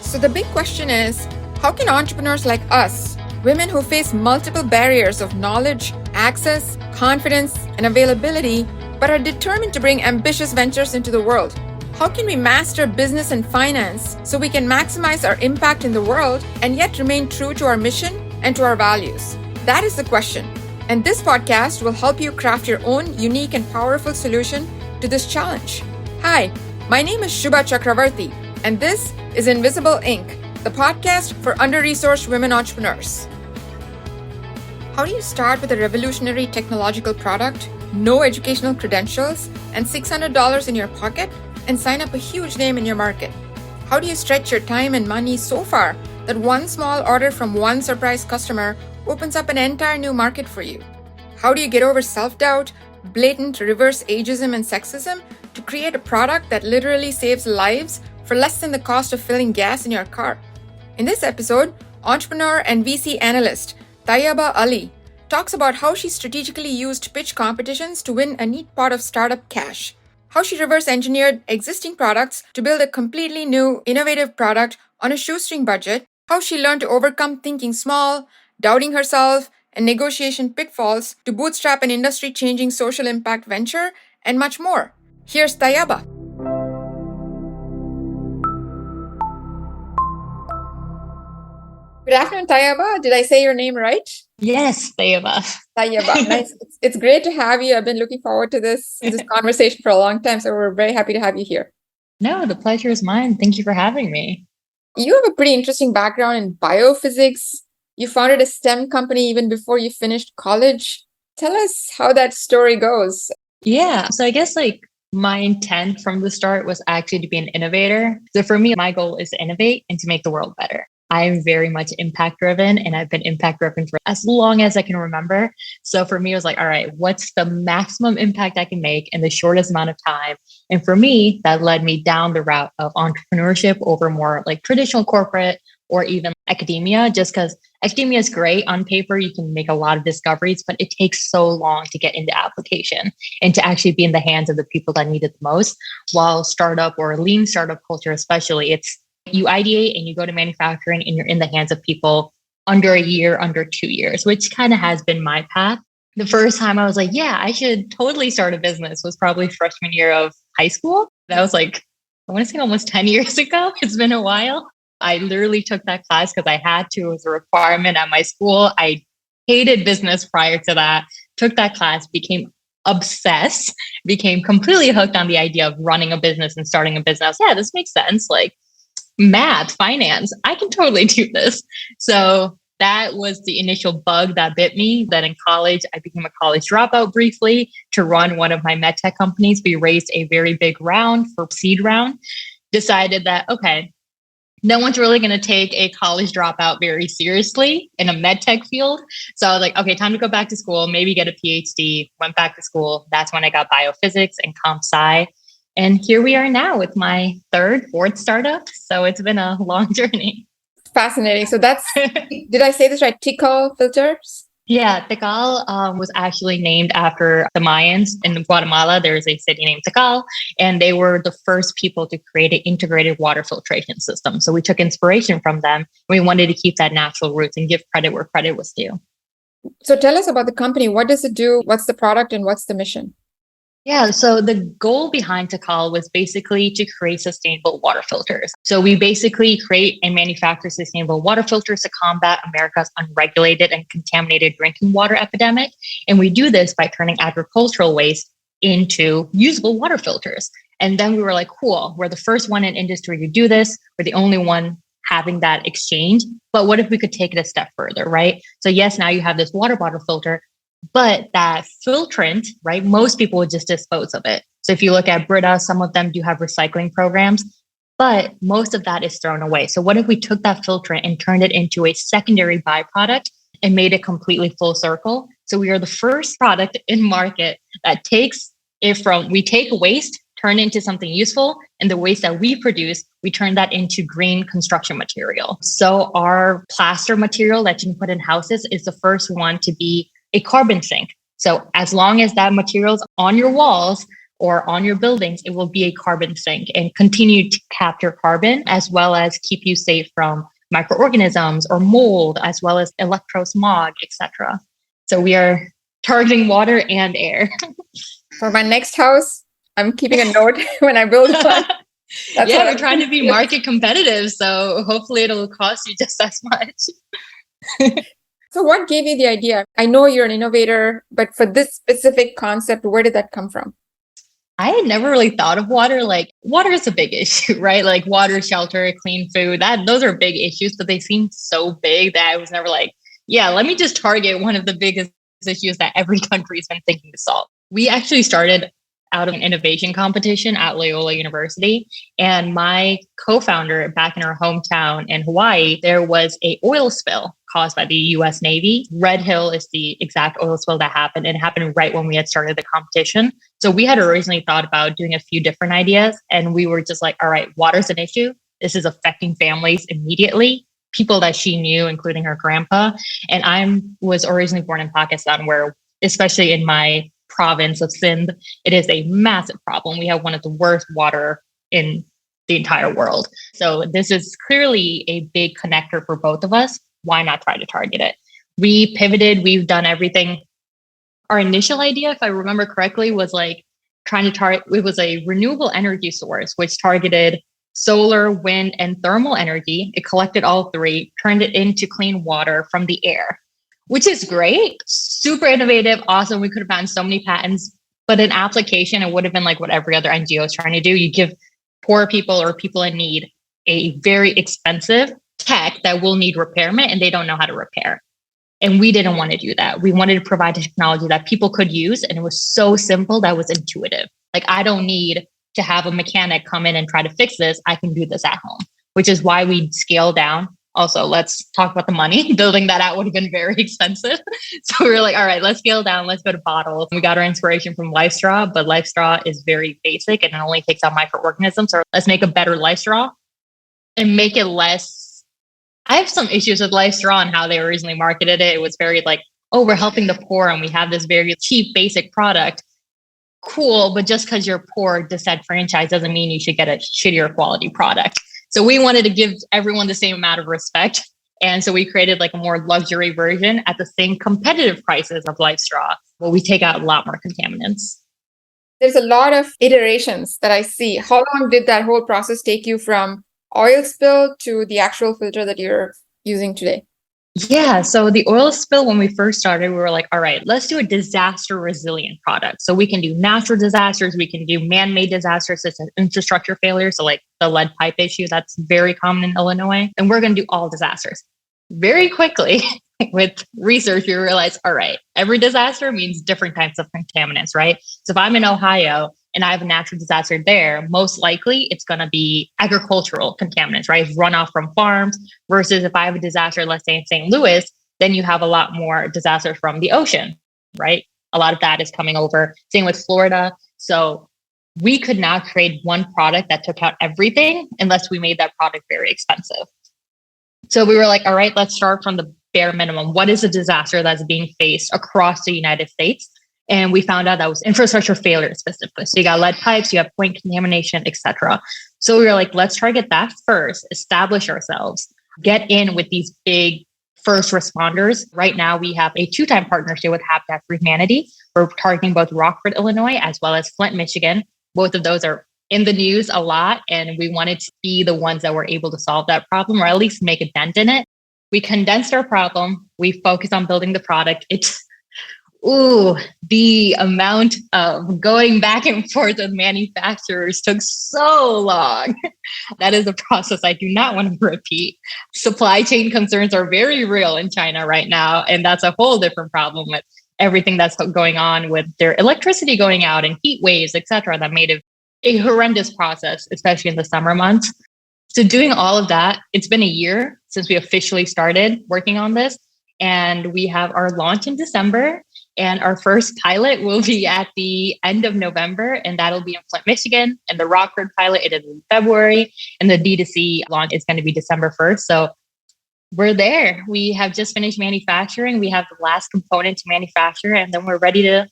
So the big question is, how can entrepreneurs like us, women who face multiple barriers of knowledge, access, confidence, and availability, but are determined to bring ambitious ventures into the world, how can we master business and finance so we can maximize our impact in the world and yet remain true to our mission and to our values? That is the question. And this podcast will help you craft your own unique and powerful solution to this challenge. Hi, my name is Shubha Chakravarti, and this is Invisible Inc., the podcast for under-resourced women entrepreneurs. How do you start with a revolutionary technological product, no educational credentials, and $600 in your pocket, and sign up a huge name in your market? How do you stretch your time and money so far that one small order from one surprise customer opens up an entire new market for you? How do you get over self-doubt, blatant reverse ageism and sexism to create a product that literally saves lives for less than the cost of filling gas in your car? In this episode, entrepreneur and VC analyst Tayyaba Ali talks about how she strategically used pitch competitions to win a neat pot of startup cash, how she reverse engineered existing products to build a completely new, innovative product on a shoestring budget, how she learned to overcome thinking small, doubting herself, and negotiation pitfalls to bootstrap an industry-changing social impact venture, and much more. Here's Tayyaba. Good afternoon, Tayyaba. Did I say your name right? Yes, Tayyaba. Tayyaba. Nice. It's great to have you. I've been looking forward to this conversation for a long time, so we're very happy to have you here. No, the pleasure is mine. Thank you for having me. You have a pretty interesting background in biophysics. You founded a STEM company even before you finished college. Tell us how that story goes. Yeah. So I guess my intent from the start was actually to be an innovator. So for me, my goal is to innovate and to make the world better. I'm very much impact driven, and I've been impact driven for as long as I can remember. So for me, it was like, all right, what's the maximum impact I can make in the shortest amount of time? And for me, that led me down the route of entrepreneurship over more like traditional corporate or even academia, just because academia is great on paper. You can make a lot of discoveries, but it takes so long to get into application and to actually be in the hands of the people that need it the most. While startup or lean startup culture, especially, it's you ideate and you go to manufacturing and you're in the hands of people under a year, under 2 years, which kind of has been my path. The first time I was like, yeah, I should totally start a business was probably freshman year of high school. That was I want to say almost 10 years ago. It's been a while. I literally took that class because I had to. It was a requirement at my school. I hated business prior to that. Took that class, became obsessed, became completely hooked on the idea of running a business and starting a business. Yeah, this makes sense. Math, finance, I can totally do this. So that was the initial bug that bit me. Then in college, I became a college dropout briefly to run one of my medtech companies. We raised a very big round for seed round, decided that, okay, no one's really going to take a college dropout very seriously in a medtech field. So I was like, okay, time to go back to school, maybe get a PhD, went back to school. That's when I got biophysics and comp sci. And here we are now with my fourth startup. So it's been a long journey. Fascinating. So that's, did I say this right? Tikal filters? Yeah, Tikal was actually named after the Mayans in Guatemala. There's a city named Tikal, and they were the first people to create an integrated water filtration system. So we took inspiration from them. We wanted to keep that natural roots and give credit where credit was due. So tell us about the company. What does it do? What's the product and what's the mission? Yeah, so the goal behind Tikal was basically to create sustainable water filters. So we basically create and manufacture sustainable water filters to combat America's unregulated and contaminated drinking water epidemic. And we do this by turning agricultural waste into usable water filters. And then we were like, cool, we're the first one in industry to do this. We're the only one having that exchange. But what if we could take it a step further, right? So yes, now you have this water bottle filter, but that filtrant, right? Most people would just dispose of it. So if you look at Brita, some of them do have recycling programs, but most of that is thrown away. So what if we took that filtrant and turned it into a secondary byproduct and made it completely full circle? So we are the first product in market that takes it from, we take waste, turn it into something useful, and the waste that we produce, we turn that into green construction material. So our plaster material that you can put in houses is the first one to be a carbon sink. So as long as that material's on your walls, or on your buildings, it will be a carbon sink and continue to capture carbon as well as keep you safe from microorganisms or mold, as well as electrosmog, etc. So we are targeting water and air. For my next house, I'm keeping a note when I build one. Yeah, we're trying to be market competitive. So hopefully it'll cost you just as much. So what gave you the idea? I know you're an innovator, but for this specific concept, where did that come from? I had never really thought of water. Like water is a big issue, right? Like water, shelter, clean food, those are big issues, but they seem so big that I was never like, yeah, let me just target one of the biggest issues that every country's been thinking to solve. We actually started out of an innovation competition at Loyola University. And my co-founder back in our hometown in Hawaii, there was a oil spill caused by the US Navy. Red Hill is the exact oil spill that happened. And it happened right when we had started the competition. So we had originally thought about doing a few different ideas. And we were just like, all right, water's an issue. This is affecting families immediately. People that she knew, including her grandpa. And I was originally born in Pakistan, where, especially in my province of Sindh, it is a massive problem. We have one of the worst water in the entire world. So this is clearly a big connector for both of us. Why not try to target it? We pivoted, we've done everything. Our initial idea, if I remember correctly, was like trying to target, it was a renewable energy source, which targeted solar, wind, and thermal energy. It collected all three, turned it into clean water from the air, which is great, super innovative, awesome. We could have gotten so many patents, but in application, it would have been like what every other NGO is trying to do. You give poor people or people in need a very expensive tech that will need repairment and they don't know how to repair. And we didn't want to do that. We wanted to provide a technology that people could use. And it was so simple that was intuitive. Like, I don't need to have a mechanic come in and try to fix this. I can do this at home, which is why we scale down. Also, let's talk about the money. Building that out would have been very expensive. So we were like, all right, let's scale down. Let's go to bottles. We got our inspiration from Life Straw, but Life Straw is very basic and it only takes out microorganisms. So let's make a better Life Straw and make it less. I have some issues with Life Straw and how they originally marketed it. It was very like, oh, we're helping the poor and we have this very cheap, basic product. Cool. But just because you're poor, disenfranchised doesn't mean you should get a shittier quality product. So we wanted to give everyone the same amount of respect. And so we created like a more luxury version at the same competitive prices of Life Straw, but we take out a lot more contaminants. There's a lot of iterations that I see. How long did that whole process take you from oil spill to the actual filter that you're using today? Yeah. So the oil spill, when we first started, we were like, all right, let's do a disaster resilient product. So we can do natural disasters. We can do man-made disasters such as infrastructure failure. So like the lead pipe issue, that's very common in Illinois. And we're going to do all disasters. Very quickly with research, we realized, all right, every disaster means different types of contaminants, right? So if I'm in Ohio and I have a natural disaster there, most likely it's going to be agricultural contaminants, right? Runoff from farms versus if I have a disaster, let's say in St. Louis, then you have a lot more disasters from the ocean, right? A lot of that is coming over. Same with Florida. So we could not create one product that took out everything unless we made that product very expensive. So we were like, all right, let's start from the bare minimum. What is a disaster that's being faced across the United States? And we found out that was infrastructure failure specifically. So you got lead pipes, you have point contamination, etc. So we were like, let's target that first, establish ourselves, get in with these big first responders. Right now, we have a 2-time partnership with Habitat for Humanity. We're targeting both Rockford, Illinois, as well as Flint, Michigan. Both of those are in the news a lot. And we wanted to be the ones that were able to solve that problem or at least make a dent in it. We condensed our problem. We focused on building the product. The amount of going back and forth with manufacturers took so long. That is a process I do not want to repeat. Supply chain concerns are very real in China right now. And that's a whole different problem with everything that's going on with their electricity going out and heat waves, etc. That made it a horrendous process, especially in the summer months. So doing all of that, it's been a year since we officially started working on this. And we have our launch in December. And our first pilot will be at the end of November, and that'll be in Flint, Michigan. And the Rockford pilot, it is in February. And the D2C launch is going to be December 1st. So we're there. We have just finished manufacturing. We have the last component to manufacture, and then we're ready to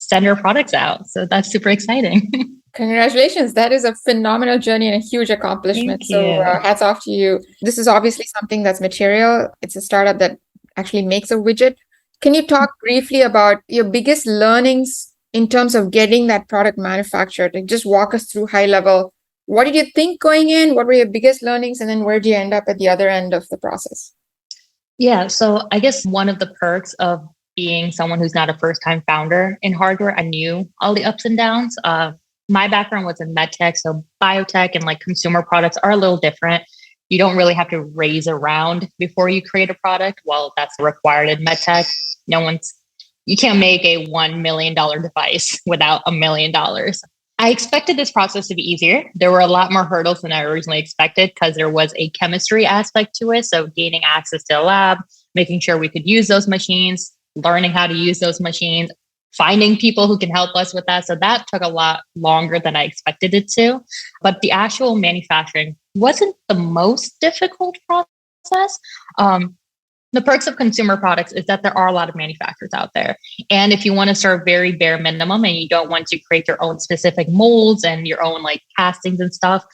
send our products out. So that's super exciting. Congratulations. That is a phenomenal journey and a huge accomplishment. Thank So you. hats off to you. This is obviously something that's material. It's a startup that actually makes a widget. Can you talk briefly about your biggest learnings in terms of getting that product manufactured? Like just walk us through high level. What did you think going in? What were your biggest learnings? And then where do you end up at the other end of the process? Yeah. So I guess one of the perks of being someone who's not a first time founder in hardware, I knew all the ups and downs. My background was in medtech, so biotech and like consumer products are a little different. You don't really have to raise around before you create a product. Well, that's required in medtech. You can't make a $1 million device without $1 million. I expected this process to be easier. There were a lot more hurdles than I originally expected because there was a chemistry aspect to it. So gaining access to a lab, making sure we could use those machines, learning how to use those machines, finding people who can help us with that. So that took a lot longer than I expected it to. But the actual manufacturing wasn't the most difficult process. The perks of consumer products is that there are a lot of manufacturers out there. And if you want to serve very bare minimum and you don't want to create your own specific molds and your own like castings and stuff,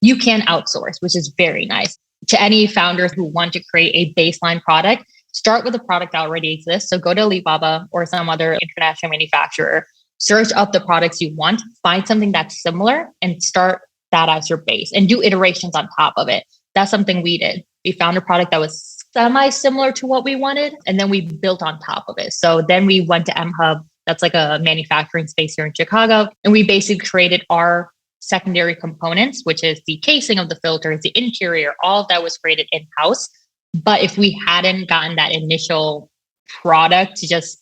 you can outsource, which is very nice. To any founders who want to create a baseline product, start with a product that already exists. So go to Alibaba or some other international manufacturer, search up the products you want, find something that's similar and start that as your base and do iterations on top of it. That's something we did. We found a product that was semi-similar to what we wanted, and then we built on top of it. So then we went to M-Hub, that's like a manufacturing space here in Chicago, and we basically created our secondary components, which is the casing of the filters, the interior, all of that was created in-house. But if we hadn't gotten that initial product to just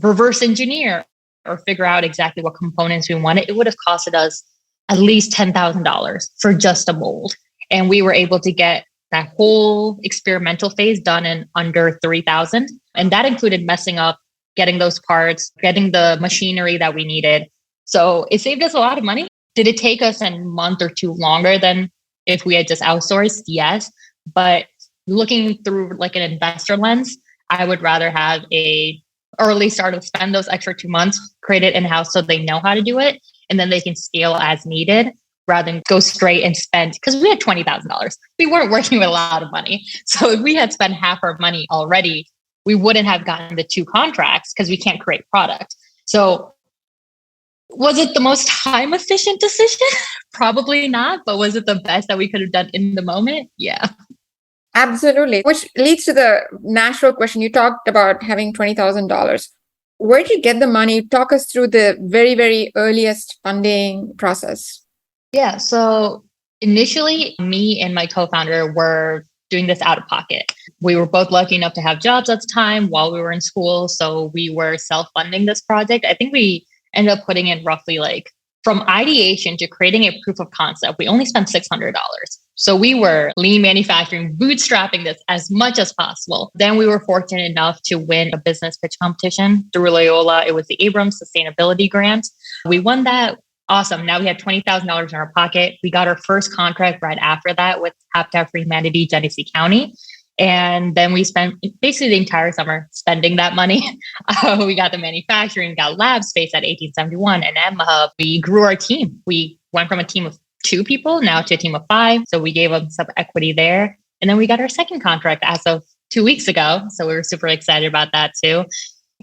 reverse engineer or figure out exactly what components we wanted, it would have costed us at least $10,000 for just a mold. And we were able to get that whole experimental phase done in under 3,000. And that included messing up, getting those parts, getting the machinery that we needed. So it saved us a lot of money. Did it take us a month or two longer than if we had just outsourced? Yes. But looking through like an investor lens, I would rather have a early startup spend those extra 2 months, create it in-house so they know how to do it. And then they can scale as needed, rather than go straight and spend, because we had $20,000. We weren't working with a lot of money. So if we had spent half our money already, we wouldn't have gotten the 2 contracts because we can't create product. So was it the most time efficient decision? Probably not. But was it the best that we could have done in the moment? Yeah. Absolutely. Which leads to the natural question. You talked about having $20,000. Where did you get the money? Talk us through the very, very earliest funding process. Yeah. So initially, me and my co-founder were doing this out of pocket. We were both lucky enough to have jobs at the time while we were in school. So we were self-funding this project. I think we ended up putting in roughly like from ideation to creating a proof of concept, we only spent $600. So we were lean manufacturing, bootstrapping this as much as possible. Then we were fortunate enough to win a business pitch competition through Loyola. It was the Abrams Sustainability Grant. We won that. Awesome. Now we had $20,000 in our pocket. We got our first contract right after that with Habitat for Humanity, Genesee County. And then we spent basically the entire summer spending that money. We got the manufacturing, got lab space at 1871 and M-Hub. We grew our team. We went from a team of 2 people now to a team of 5. So we gave them some equity there. And then we got our second contract as of 2 weeks ago. So we were super excited about that too.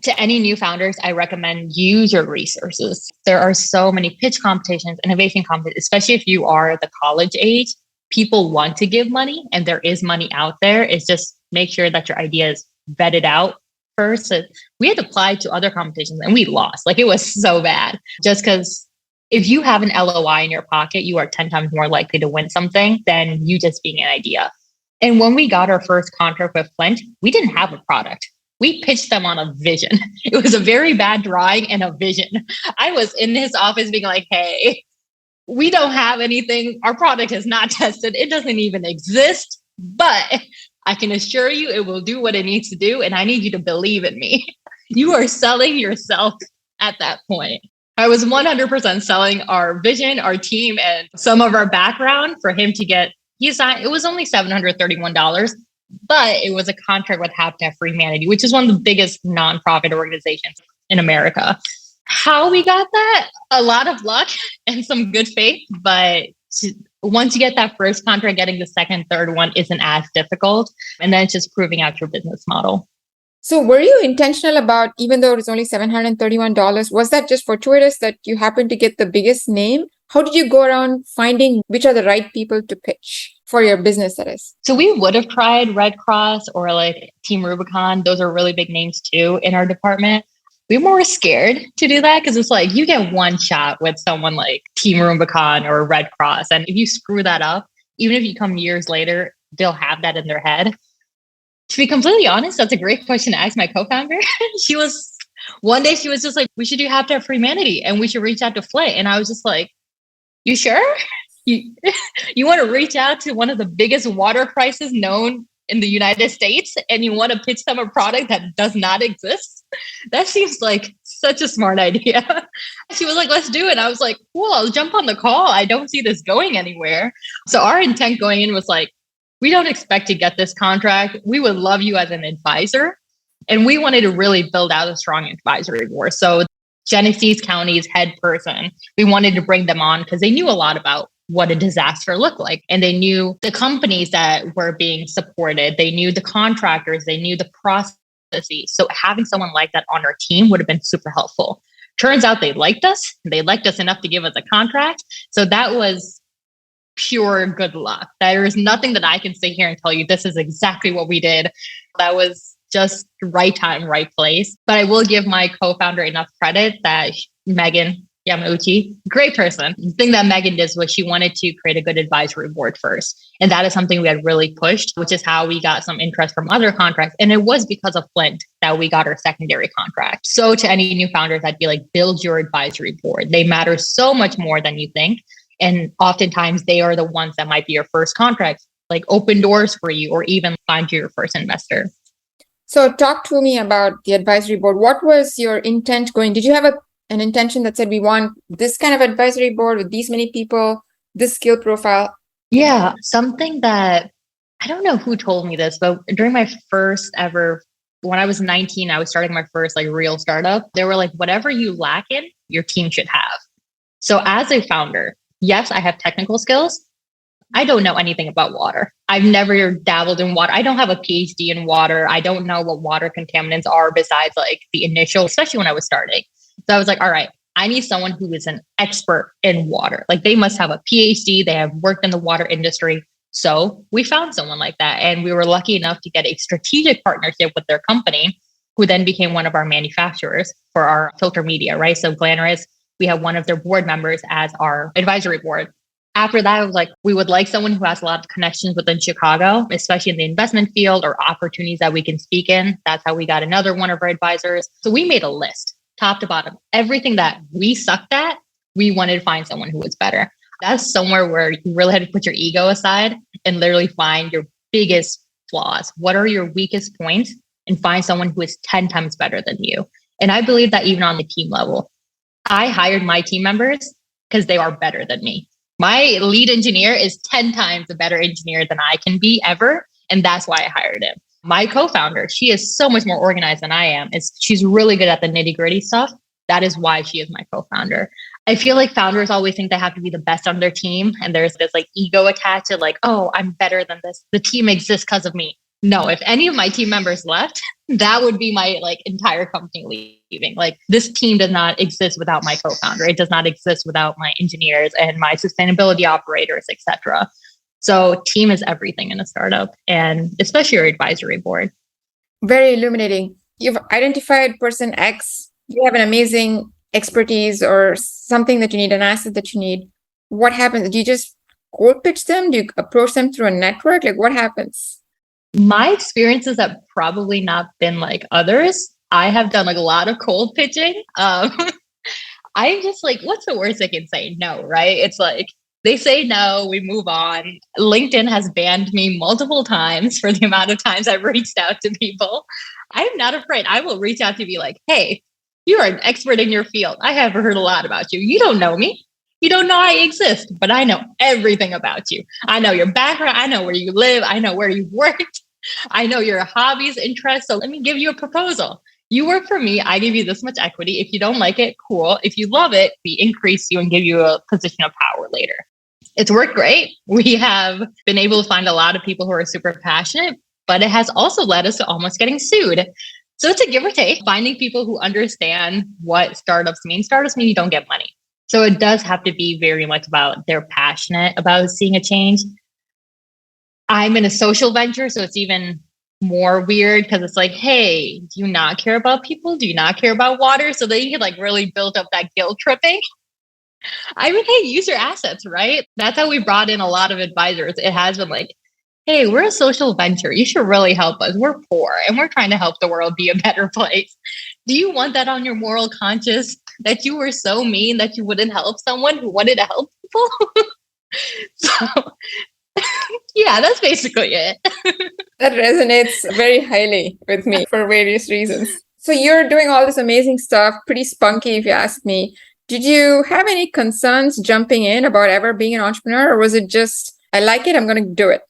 To any new founders, I recommend use your resources. There are so many pitch competitions, innovation competitions, especially if you are the college age. People want to give money and there is money out there. It's just make sure that your idea is vetted out first. So we had applied to other competitions and we lost. Like it was so bad just because if you have an LOI in your pocket, you are 10 times more likely to win something than you just being an idea. And when we got our first contract with Flint, we didn't have a product. We pitched them on a vision. It was a very bad drawing and a vision. I was in his office being like, hey, we don't have anything. Our product is not tested. It doesn't even exist, but I can assure you it will do what it needs to do. And I need you to believe in me. You are selling yourself at that point. I was 100% selling our vision, our team, and some of our background for him to get, it was only $731. But it was a contract with Habitat for Humanity, which is one of the biggest nonprofit organizations in America. How we got that? A lot of luck and some good faith, but once you get that first contract, getting the second, third one isn't as difficult. And then it's just proving out your business model. So were you intentional about, even though it was only $731, was that just fortuitous that you happened to get the biggest name? How did you go around finding which are the right people to pitch for your business, that is? So we would have tried Red Cross or like Team Rubicon. Those are really big names too in our department. We were more scared to do that because it's like you get one shot with someone like Team Rubicon or Red Cross. And if you screw that up, even if you come years later, they'll have that in their head. To be completely honest, that's a great question to ask my co-founder. One day she was just like, we should do Habitat for Humanity and we should reach out to Flint. And I was just like, you sure? You want to reach out to one of the biggest water crises known in the United States and you want to pitch them a product that does not exist? That seems like such a smart idea. She was like, let's do it. And I was like, cool, I'll jump on the call. I don't see this going anywhere. So our intent going in was like, we don't expect to get this contract. We would love you as an advisor. And we wanted to really build out a strong advisory board. So Genesee County's head person, we wanted to bring them on because they knew a lot about what a disaster looked like. And they knew the companies that were being supported. They knew the contractors. They knew the processes. So having someone like that on our team would have been super helpful. Turns out they liked us. They liked us enough to give us a contract. So that was pure good luck. There is nothing that I can sit here and tell you this is exactly what we did. That was just right time, right place. But I will give my co-founder enough credit that Megan Yamauchi, great person. The thing that Megan did was she wanted to create a good advisory board first. And that is something we had really pushed, which is how we got some interest from other contracts. And it was because of Flint that we got our secondary contract. So to any new founders, I'd be like, build your advisory board. They matter so much more than you think. And oftentimes they are the ones that might be your first contract, like open doors for you or even find you your first investor. So talk to me about the advisory board. What was your intent going? Did you have an intention that said, we want this kind of advisory board with these many people, this skill profile? Yeah, something that I don't know who told me this, but during my first ever, when I was 19, I was starting my first like real startup. They were like, whatever you lack in, your team should have. So as a founder, yes, I have technical skills. I don't know anything about water. I've never dabbled in water. I don't have a PhD in water. I don't know what water contaminants are besides like the initial, especially when I was starting. So I was like, all right, I need someone who is an expert in water. Like they must have a PhD. They have worked in the water industry. So we found someone like that. And we were lucky enough to get a strategic partnership with their company, who then became one of our manufacturers for our filter media, right? So Glamorous, we have one of their board members as our advisory board. After that, I was like, we would like someone who has a lot of connections within Chicago, especially in the investment field or opportunities that we can speak in. That's how we got another one of our advisors. So we made a list, top to bottom, everything that we sucked at, we wanted to find someone who was better. That's somewhere where you really had to put your ego aside and literally find your biggest flaws. What are your weakest points? And find someone who is 10 times better than you. And I believe that even on the team level, I hired my team members because they are better than me. My lead engineer is 10 times a better engineer than I can be ever. And that's why I hired him. My co-founder, she is so much more organized than I am. She's really good at the nitty-gritty stuff. That is why she is my co-founder. I feel like founders always think they have to be the best on their team. And there's this like ego attached to like, oh, I'm better than this. The team exists because of me. No, if any of my team members left, that would be my like entire company leaving. Like this team does not exist without my co-founder. It does not exist without my engineers and my sustainability operators, etc. So team is everything in a startup, and especially your advisory board. Very illuminating. You've identified person X. You have an amazing expertise or something that you need, an asset that you need. What happens? Do you just cold pitch them? Do you approach them through a network? Like what happens? My experiences have probably not been like others. I have done like a lot of cold pitching. I'm just like, what's the worst they can say? No, right? It's like, they say no, we move on. LinkedIn has banned me multiple times for the amount of times I've reached out to people. I'm not afraid. I will reach out to be like, hey, you are an expert in your field. I have heard a lot about you. You don't know me. You don't know I exist, but I know everything about you. I know your background. I know where you live. I know where you worked. I know your hobbies, interests. So let me give you a proposal. You work for me. I give you this much equity. If you don't like it, cool. If you love it, we increase you and give you a position of power later. It's worked great. We have been able to find a lot of people who are super passionate, but it has also led us to almost getting sued. So it's a give or take, finding people who understand what startups mean. Startups mean you don't get money. So it does have to be very much about they're passionate about seeing a change. I'm in a social venture, so it's even more weird because it's like, hey, do you not care about people? Do you not care about water? So then you can like really build up that guilt tripping. I mean, hey, use your assets, right? That's how we brought in a lot of advisors. It has been like, hey, we're a social venture. You should really help us. We're poor and we're trying to help the world be a better place. Do you want that on your moral conscience that you were so mean that you wouldn't help someone who wanted to help people? So, yeah, that's basically it. That resonates very highly with me for various reasons. So you're doing all this amazing stuff, pretty spunky if you ask me. Did you have any concerns jumping in about ever being an entrepreneur, or was it just, I like it, I'm going to do it?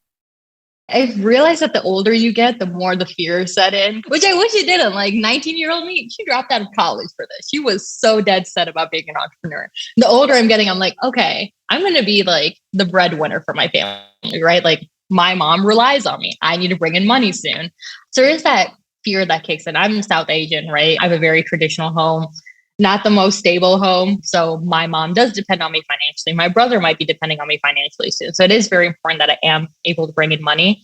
I've realized that the older you get, the more the fear set in, which I wish it didn't. Like 19-year-old me, she dropped out of college for this. She was so dead set about being an entrepreneur. The older I'm getting, I'm like, okay, I'm going to be like the breadwinner for my family, right? Like my mom relies on me. I need to bring in money soon. So there's that fear that kicks in. I'm South Asian, right? I have a very traditional home, not the most stable home. So my mom does depend on me financially. My brother might be depending on me financially soon. So it is very important that I am able to bring in money.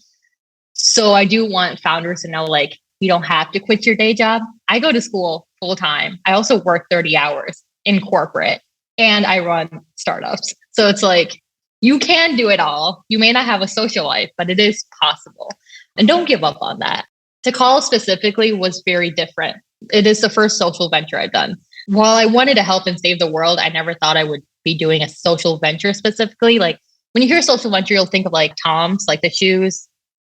So I do want founders to know, like, you don't have to quit your day job. I go to school full time. I also work 30 hours in corporate and I run startups. So it's like, you can do it all. You may not have a social life, but it is possible. And don't give up on that. To call specifically was very different. It is the first social venture I've done. While I wanted to help and save the world, I never thought I would be doing a social venture specifically. Like when you hear social venture, you'll think of like Tom's, like the shoes.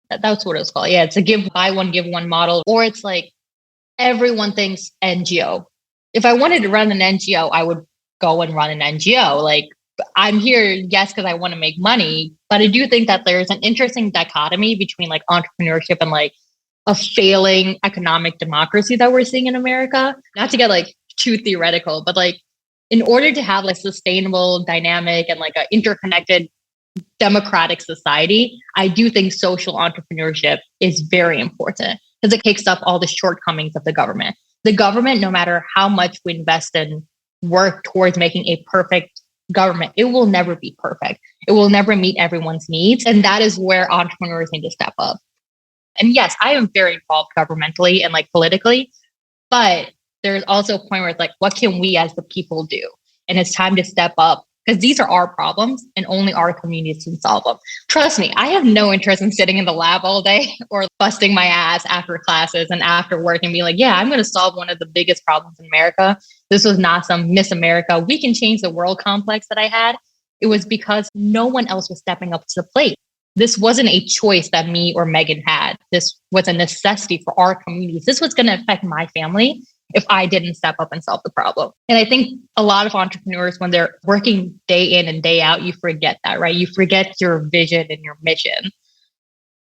That's what it's called. Yeah, it's a buy one, give one model. Or it's like everyone thinks NGO. If I wanted to run an NGO, I would go and run an NGO. Like I'm here, yes, because I want to make money. But I do think that there's an interesting dichotomy between like entrepreneurship and like a failing economic democracy that we're seeing in America. Not to get like too theoretical, but like in order to have a sustainable, dynamic, and like an interconnected democratic society, I do think social entrepreneurship is very important because it takes up all the shortcomings of the government. The government, no matter how much we invest and work towards making a perfect government, it will never be perfect. It will never meet everyone's needs. And that is where entrepreneurs need to step up. And yes, I am very involved governmentally and like politically, but there's also a point where it's like, what can we as the people do? And it's time to step up because these are our problems and only our communities can solve them. Trust me, I have no interest in sitting in the lab all day or busting my ass after classes and after work and be like, yeah, I'm going to solve one of the biggest problems in America. This was not some Miss America, we can change the world complex that I had. It was because no one else was stepping up to the plate. This wasn't a choice that me or Megan had. This was a necessity for our communities. This was going to affect my family if I didn't step up and solve the problem. And I think a lot of entrepreneurs, when they're working day in and day out, you forget that, right? You forget your vision and your mission.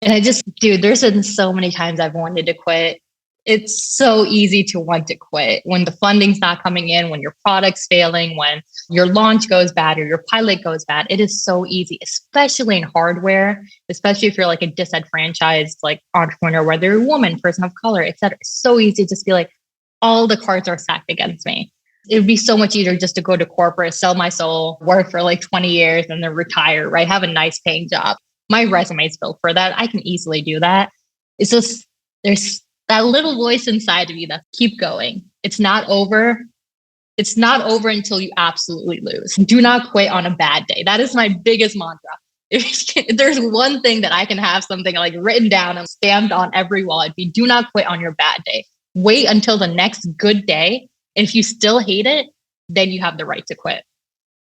And there's been so many times I've wanted to quit. It's so easy to want to quit when the funding's not coming in, when your product's failing, when your launch goes bad or your pilot goes bad. It is so easy, especially in hardware, especially if you're like a disenfranchised like entrepreneur, whether you're a woman, person of color, et cetera. It's so easy to just be like, all the cards are stacked against me. It would be so much easier just to go to corporate, sell my soul, work for like 20 years and then retire, right? Have a nice paying job. My resume is built for that. I can easily do that. It's just, there's that little voice inside of you that keep going. It's not over. It's not over until you absolutely lose. Do not quit on a bad day. That is my biggest mantra. If there's one thing that I can have something like written down and stamped on every wall, it'd be do not quit on your bad day. Wait until the next good day. And if you still hate it, then you have the right to quit.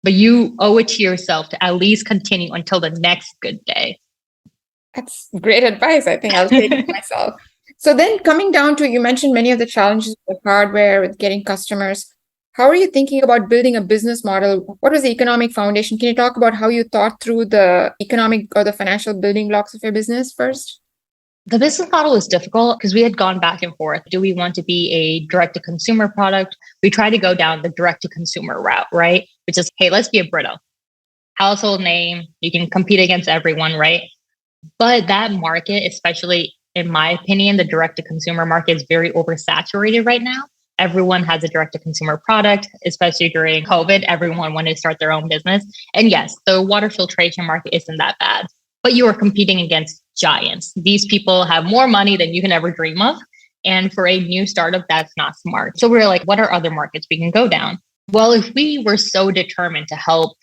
But you owe it to yourself to at least continue until the next good day. That's great advice. I think I'll take it myself. So then coming down to, you mentioned many of the challenges with hardware, with getting customers. How are you thinking about building a business model? What was the economic foundation? Can you talk about how you thought through the economic or the financial building blocks of your business first? The business model was difficult because we had gone back and forth. Do we want to be a direct to consumer product? We tried to go down the direct to consumer route, right? Which is, hey, let's be a Brito. Household name, you can compete against everyone, right? But that market, especially in my opinion, the direct to consumer market is very oversaturated right now. Everyone has a direct to consumer product, especially during COVID. Everyone wanted to start their own business. And yes, the water filtration market isn't that bad, but you are competing against giants. These people have more money than you can ever dream of. And for a new startup, that's not smart. So we're like, what are other markets we can go down? Well, if we were so determined to help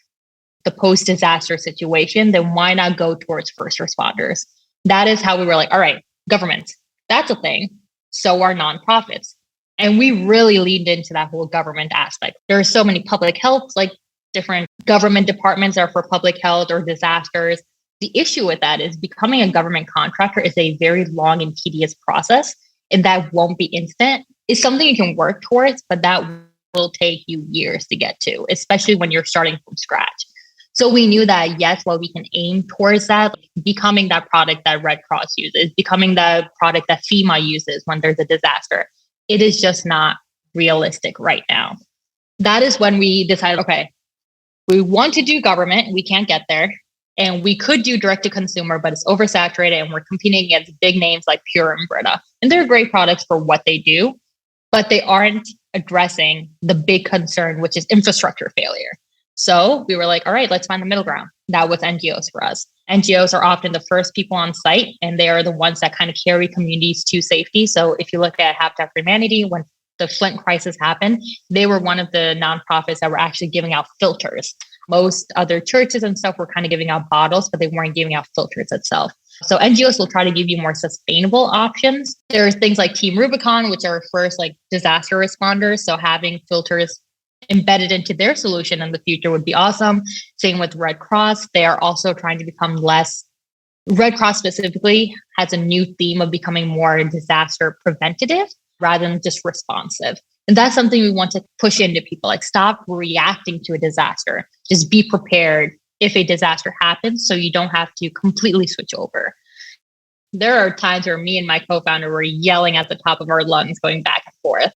the post-disaster situation, then why not go towards first responders? That is how we were like, all right, government, that's a thing. So are nonprofits. And we really leaned into that whole government aspect. There are so many public health, like different government departments are for public health or disasters. The issue with that is becoming a government contractor is a very long and tedious process, and that won't be instant. It's something you can work towards, but that will take you years to get to, especially when you're starting from scratch. So we knew that, yes, while we can aim towards that, becoming that product that Red Cross uses, becoming the product that FEMA uses when there's a disaster, it is just not realistic right now. That is when we decided, okay, we want to do government, we can't get there. And we could do direct to consumer, but it's oversaturated and we're competing against big names like Pure and Brita. And they're great products for what they do, but they aren't addressing the big concern, which is infrastructure failure. So we were like, all right, let's find the middle ground. That was NGOs for us. NGOs are often the first people on site, and they are the ones that kind of carry communities to safety. So if you look at Habitat for Humanity, when the Flint crisis happened, they were one of the nonprofits that were actually giving out filters. Most other churches and stuff were kind of giving out bottles, but they weren't giving out filters itself. So NGOs will try to give you more sustainable options. There's things like Team Rubicon, which are first like disaster responders. So having filters embedded into their solution in the future would be awesome. Same with Red Cross. They are also trying to become less, Red Cross specifically has a new theme of becoming more disaster preventative rather than just responsive. And that's something we want to push into people, like stop reacting to a disaster. Just be prepared if a disaster happens so you don't have to completely switch over. There are times where me and my co-founder were yelling at the top of our lungs, going back and forth.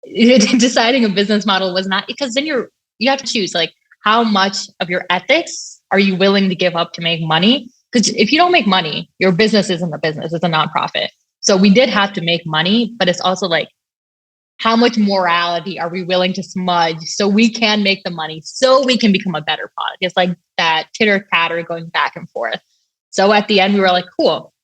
Deciding a business model was not, because then you have to choose like how much of your ethics are you willing to give up to make money? Because if you don't make money, your business isn't a business, it's a nonprofit. So we did have to make money, but it's also like, how much morality are we willing to smudge so we can make the money, so we can become a better product? It's like that titter tatter going back and forth. So at the end, we were like, cool,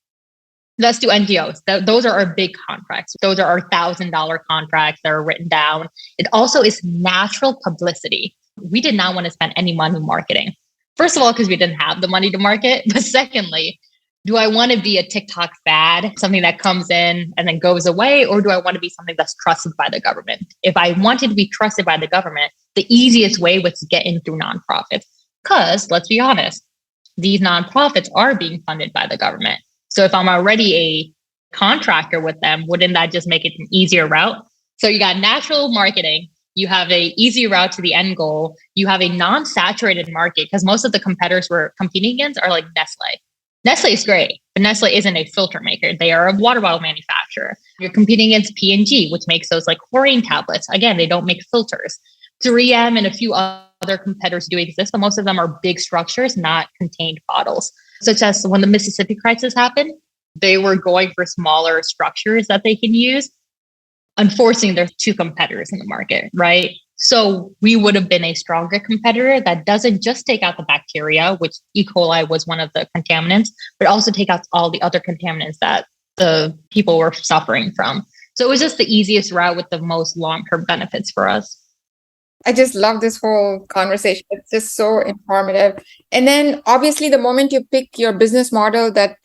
let's do NGOs. Those are our big contracts. Those are our $1,000 contracts that are written down. It also is natural publicity. We did not want to spend any money marketing. First of all, because we didn't have the money to market. But secondly, do I want to be a TikTok fad, something that comes in and then goes away? Or do I want to be something that's trusted by the government? If I wanted to be trusted by the government, the easiest way was to get in through nonprofits. Because let's be honest, these nonprofits are being funded by the government. So if I'm already a contractor with them, wouldn't that just make it an easier route? So you got natural marketing. You have a easy route to the end goal. You have a non-saturated market because most of the competitors we're competing against are like Nestle. Nestle is great, but Nestle isn't a filter maker. They are a water bottle manufacturer. You're competing against P&G, which makes those like chlorine tablets. Again, they don't make filters. 3M and a few other competitors do exist, but most of them are big structures, not contained bottles. Such as when the Mississippi crisis happened, they were going for smaller structures that they can use. Unfortunately, there's two competitors in the market, right? So we would have been a stronger competitor that doesn't just take out the bacteria, which E. coli was one of the contaminants, but also take out all the other contaminants that the people were suffering from. So it was just the easiest route with the most long-term benefits for us. I just love this whole conversation. It's just so informative. And then obviously the moment you pick your business model that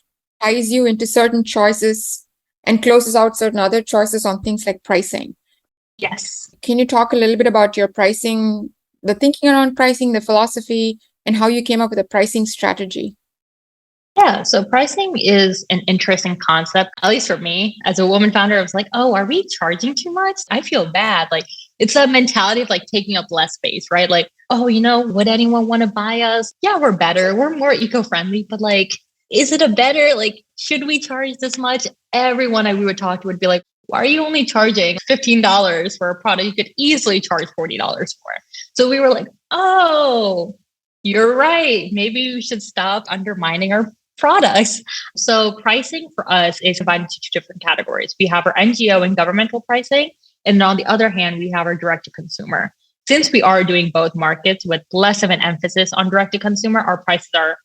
ties you into certain choices and closes out certain other choices on things like pricing. Yes. Can you talk a little bit about your pricing, the thinking around pricing, the philosophy, and how you came up with a pricing strategy? Yeah, so pricing is an interesting concept, at least for me. As a woman founder, I was like, oh, are we charging too much? I feel bad. Like, it's a mentality of like taking up less space, right? Like, oh, would anyone want to buy us? Yeah, we're better. We're more eco-friendly, but like, is it a better, like, should we charge this much? Everyone we would talk to would be like, why are you only charging $15 for a product you could easily charge $40 for? So we were like, oh, you're right. Maybe we should stop undermining our products. So pricing for us is divided into two different categories. We have our NGO and governmental pricing. And on the other hand, we have our direct to consumer. Since we are doing both markets with less of an emphasis on direct to consumer, our prices are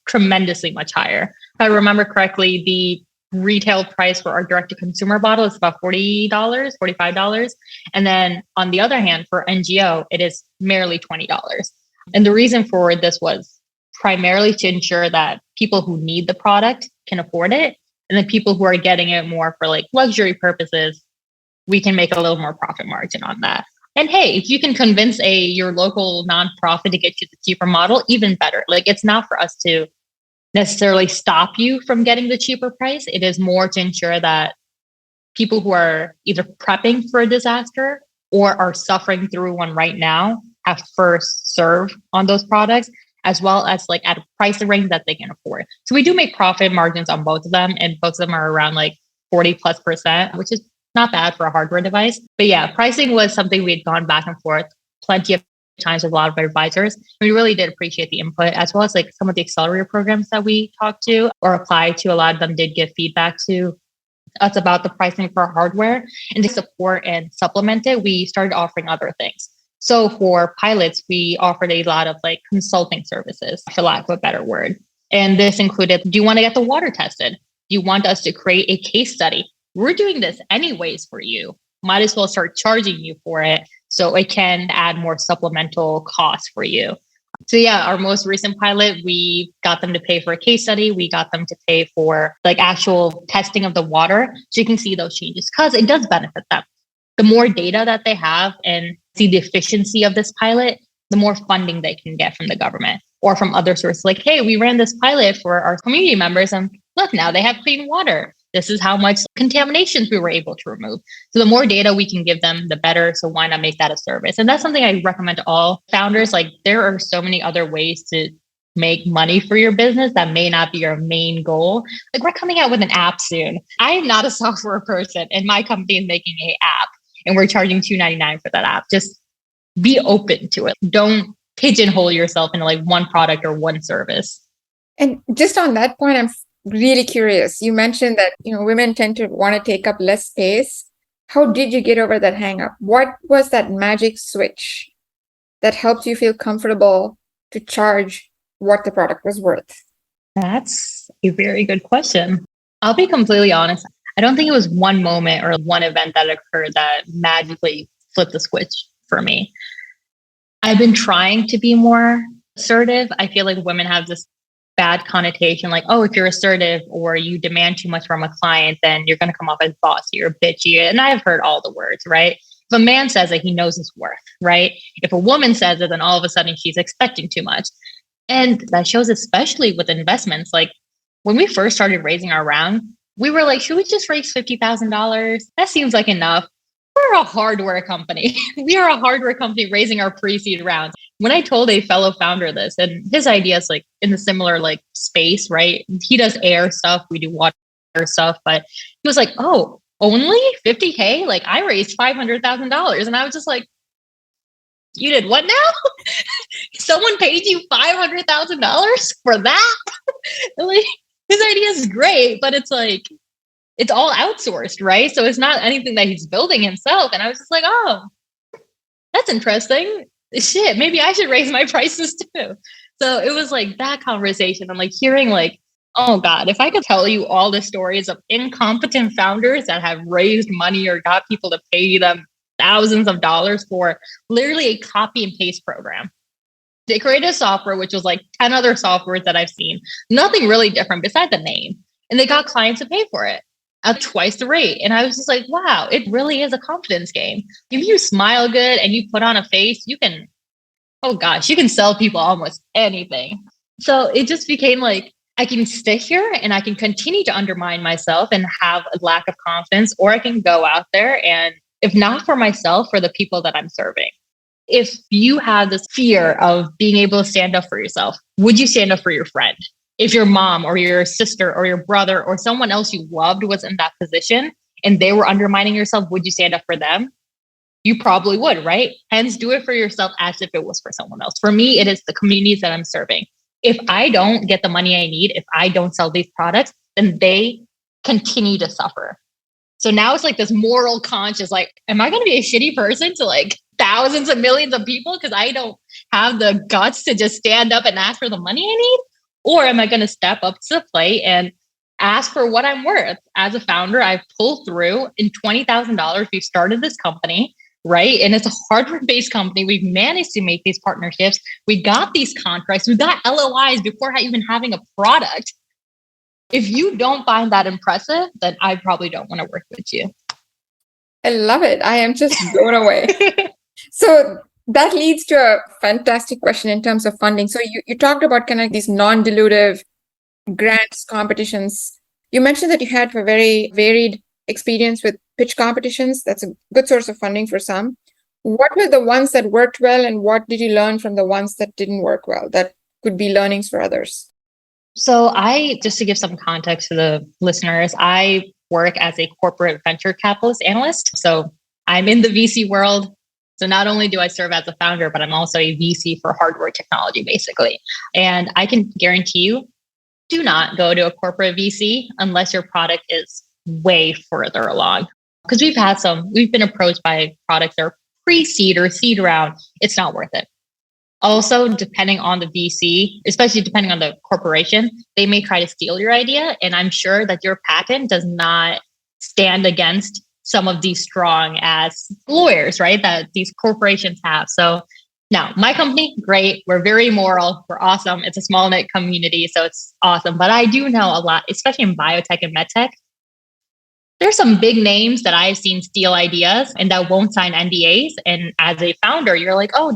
tremendously much higher. If I remember correctly, the retail price for our direct to consumer bottle is about $40, $45. And then on the other hand, for NGO, it is merely $20. And the reason for this was primarily to ensure that people who need the product can afford it. And then people who are getting it more for like luxury purposes, we can make a little more profit margin on that. And hey, if you can convince your local nonprofit to get you the cheaper model, even better. Like, it's not for us to necessarily stop you from getting the cheaper price. It is more to ensure that people who are either prepping for a disaster or are suffering through one right now have first serve on those products, as well as like at a price range that they can afford. So we do make profit margins on both of them, and both of them are around like 40+%, which is not bad for a hardware device. But yeah, pricing was something we had gone back and forth plenty of times with a lot of our advisors. We really did appreciate the input, as well as like some of the accelerator programs that we talked to or applied to. A lot of them did give feedback to us about the pricing for hardware, and to support and supplement it, we started offering other things. So for pilots, we offered a lot of like consulting services, for lack of a better word. And this included, do you want to get the water tested? Do you want us to create a case study? We're doing this anyways for you. Might as well start charging you for it, so it can add more supplemental costs for you. So yeah, our most recent pilot, we got them to pay for a case study. We got them to pay for like actual testing of the water, so you can see those changes, because it does benefit them. The more data that they have and see the efficiency of this pilot, the more funding they can get from the government or from other sources. Like, hey, we ran this pilot for our community members, and look, now they have clean water. This is how much contaminations we were able to remove. So the more data we can give them, the better. So why not make that a service? And that's something I recommend to all founders. Like, there are so many other ways to make money for your business that may not be your main goal. Like, we're coming out with an app soon. I am not a software person, and my company is making an app, and we're charging $2.99 for that app. Just be open to it. Don't pigeonhole yourself into like one product or one service. And just on that point, I'm really curious. You mentioned that, women tend to want to take up less space. How did you get over that hang up? What was that magic switch that helped you feel comfortable to charge what the product was worth? That's a very good question. I'll be completely honest. I don't think it was one moment or one event that occurred that magically flipped the switch for me. I've been trying to be more assertive. I feel like women have this bad connotation, like, oh, if you're assertive or you demand too much from a client, then you're going to come off as bossy or bitchy. And I've heard all the words, right? If a man says it, he knows his worth, right? If a woman says it, then all of a sudden she's expecting too much. And that shows especially with investments. Like, when we first started raising our round, we were like, should we just raise $50,000? That seems like enough. We're a hardware company. We are a hardware company raising our pre-seed rounds. When I told a fellow founder this, and his idea is like in the similar like space, right? He does air stuff. We do water stuff, but he was like, oh, only 50K? Like, I raised $500,000. And I was just like, you did what now? Someone paid you $500,000 for that? Like, his idea is great, but it's like, it's all outsourced, right? So it's not anything that he's building himself. And I was just like, oh, that's interesting. Shit, maybe I should raise my prices too. So it was like that conversation. I'm like hearing like, oh God, if I could tell you all the stories of incompetent founders that have raised money or got people to pay them thousands of dollars for literally a copy and paste program. They created a software, which was like 10 other softwares that I've seen. Nothing really different besides the name. And they got clients to pay for it at twice the rate. And I was just like, wow, it really is a confidence game. If you smile good and you put on a face, you can, oh gosh, you can sell people almost anything. So it just became like, I can sit here and I can continue to undermine myself and have a lack of confidence, or I can go out there and, if not for myself, for the people that I'm serving. If you have this fear of being able to stand up for yourself, would you stand up for your friend? If your mom or your sister or your brother or someone else you loved was in that position and they were undermining yourself, would you stand up for them? You probably would, right? Hence, do it for yourself as if it was for someone else. For me, it is the communities that I'm serving. If I don't get the money I need, if I don't sell these products, then they continue to suffer. So now it's like this moral conscience, like, am I going to be a shitty person to like thousands of millions of people because I don't have the guts to just stand up and ask for the money I need? Or am I going to step up to the plate and ask for what I'm worth? As a founder, I've pulled through in $20,000. We've started this company, right? And it's a hardware-based company. We've managed to make these partnerships. We got these contracts. We got LOIs before even having a product. If you don't find that impressive, then I probably don't want to work with you. I love it. I am just blown away. So that leads to a fantastic question in terms of funding. So you talked about kind of these non-dilutive grants, competitions. You mentioned that you had a very varied experience with pitch competitions. That's a good source of funding for some. What were the ones that worked well, and what did you learn from the ones that didn't work well that could be learnings for others? So just to give some context to the listeners, I work as a corporate venture capitalist analyst. So I'm in the VC world. So not only do I serve as a founder, but I'm also a VC for hardware technology, basically. And I can guarantee you, do not go to a corporate VC unless your product is way further along. Because we've been approached by products that are pre-seed or seed round. It's not worth it. Also, depending on the VC, especially depending on the corporation, they may try to steal your idea. And I'm sure that your patent does not stand against some of these strong as lawyers, right? That these corporations have. So now my company, great. We're very moral. We're awesome. It's a small knit community. So it's awesome. But I do know a lot, especially in biotech and medtech. There's some big names that I've seen steal ideas and that won't sign NDAs. And as a founder, you're like, oh,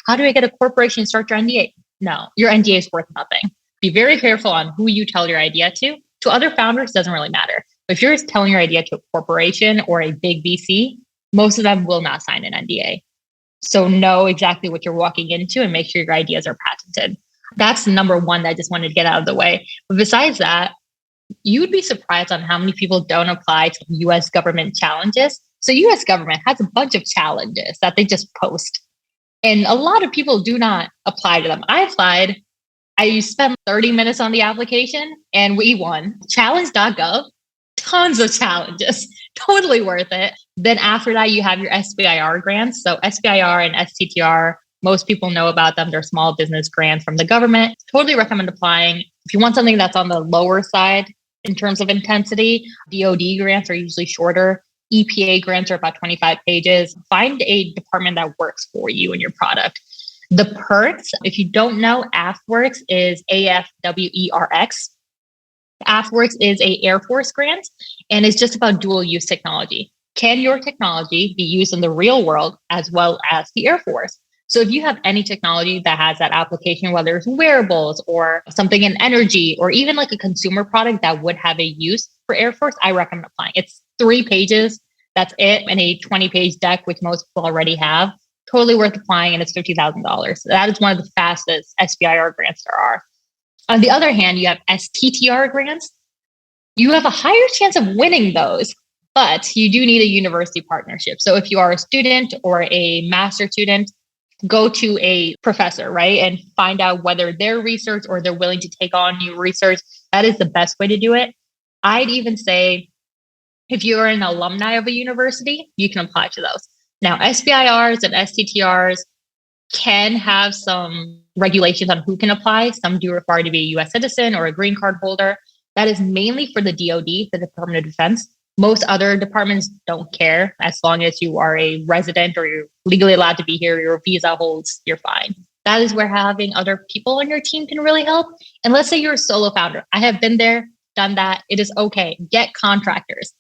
how do I get a corporation to start your NDA? No, your NDA is worth nothing. Be very careful on who you tell your idea to. To other founders, doesn't really matter. But if you're telling your idea to a corporation or a big VC, most of them will not sign an NDA. So know exactly what you're walking into and make sure your ideas are patented. That's number one that I just wanted to get out of the way. But besides that, you would be surprised on how many people don't apply to US government challenges. So US government has a bunch of challenges that they just post. And a lot of people do not apply to them. I applied. I spent 30 minutes on the application and we won. Challenge.gov, tons of challenges, totally worth it. Then after that, you have your SBIR grants. So SBIR and STTR, most people know about them. They're small business grants from the government. Totally recommend applying. If you want something that's on the lower side in terms of intensity, DoD grants are usually shorter. EPA grants are about 25 pages. Find a department that works for you and your product. The perks, if you don't know, AFWERX is AFWERX. AFWERX is a Air Force grant, and it's just about dual use technology. Can your technology be used in the real world as well as the Air Force? So if you have any technology that has that application, whether it's wearables or something in energy, or even like a consumer product that would have a use for Air Force, I recommend applying. It's 3 pages. That's it. And a 20-page deck, which most people already have. Totally worth applying. And it's $50,000. So that is one of the fastest SBIR grants there are. On the other hand, you have STTR grants. You have a higher chance of winning those, but you do need a university partnership. So if you are a student or a master student, go to a professor, right? And find out whether their research or they're willing to take on new research. That is the best way to do it. I'd even say if you're an alumni of a university, you can apply to those. Now, SBIRs and STTRs can have some regulations on who can apply. Some do require to be a US citizen or a green card holder. That is mainly for the DoD, the Department of Defense. Most other departments don't care. As long as you are a resident or you're legally allowed to be here, your visa holds, you're fine. That is where having other people on your team can really help. And let's say you're a solo founder. I have been there, done that. It is okay. Get contractors.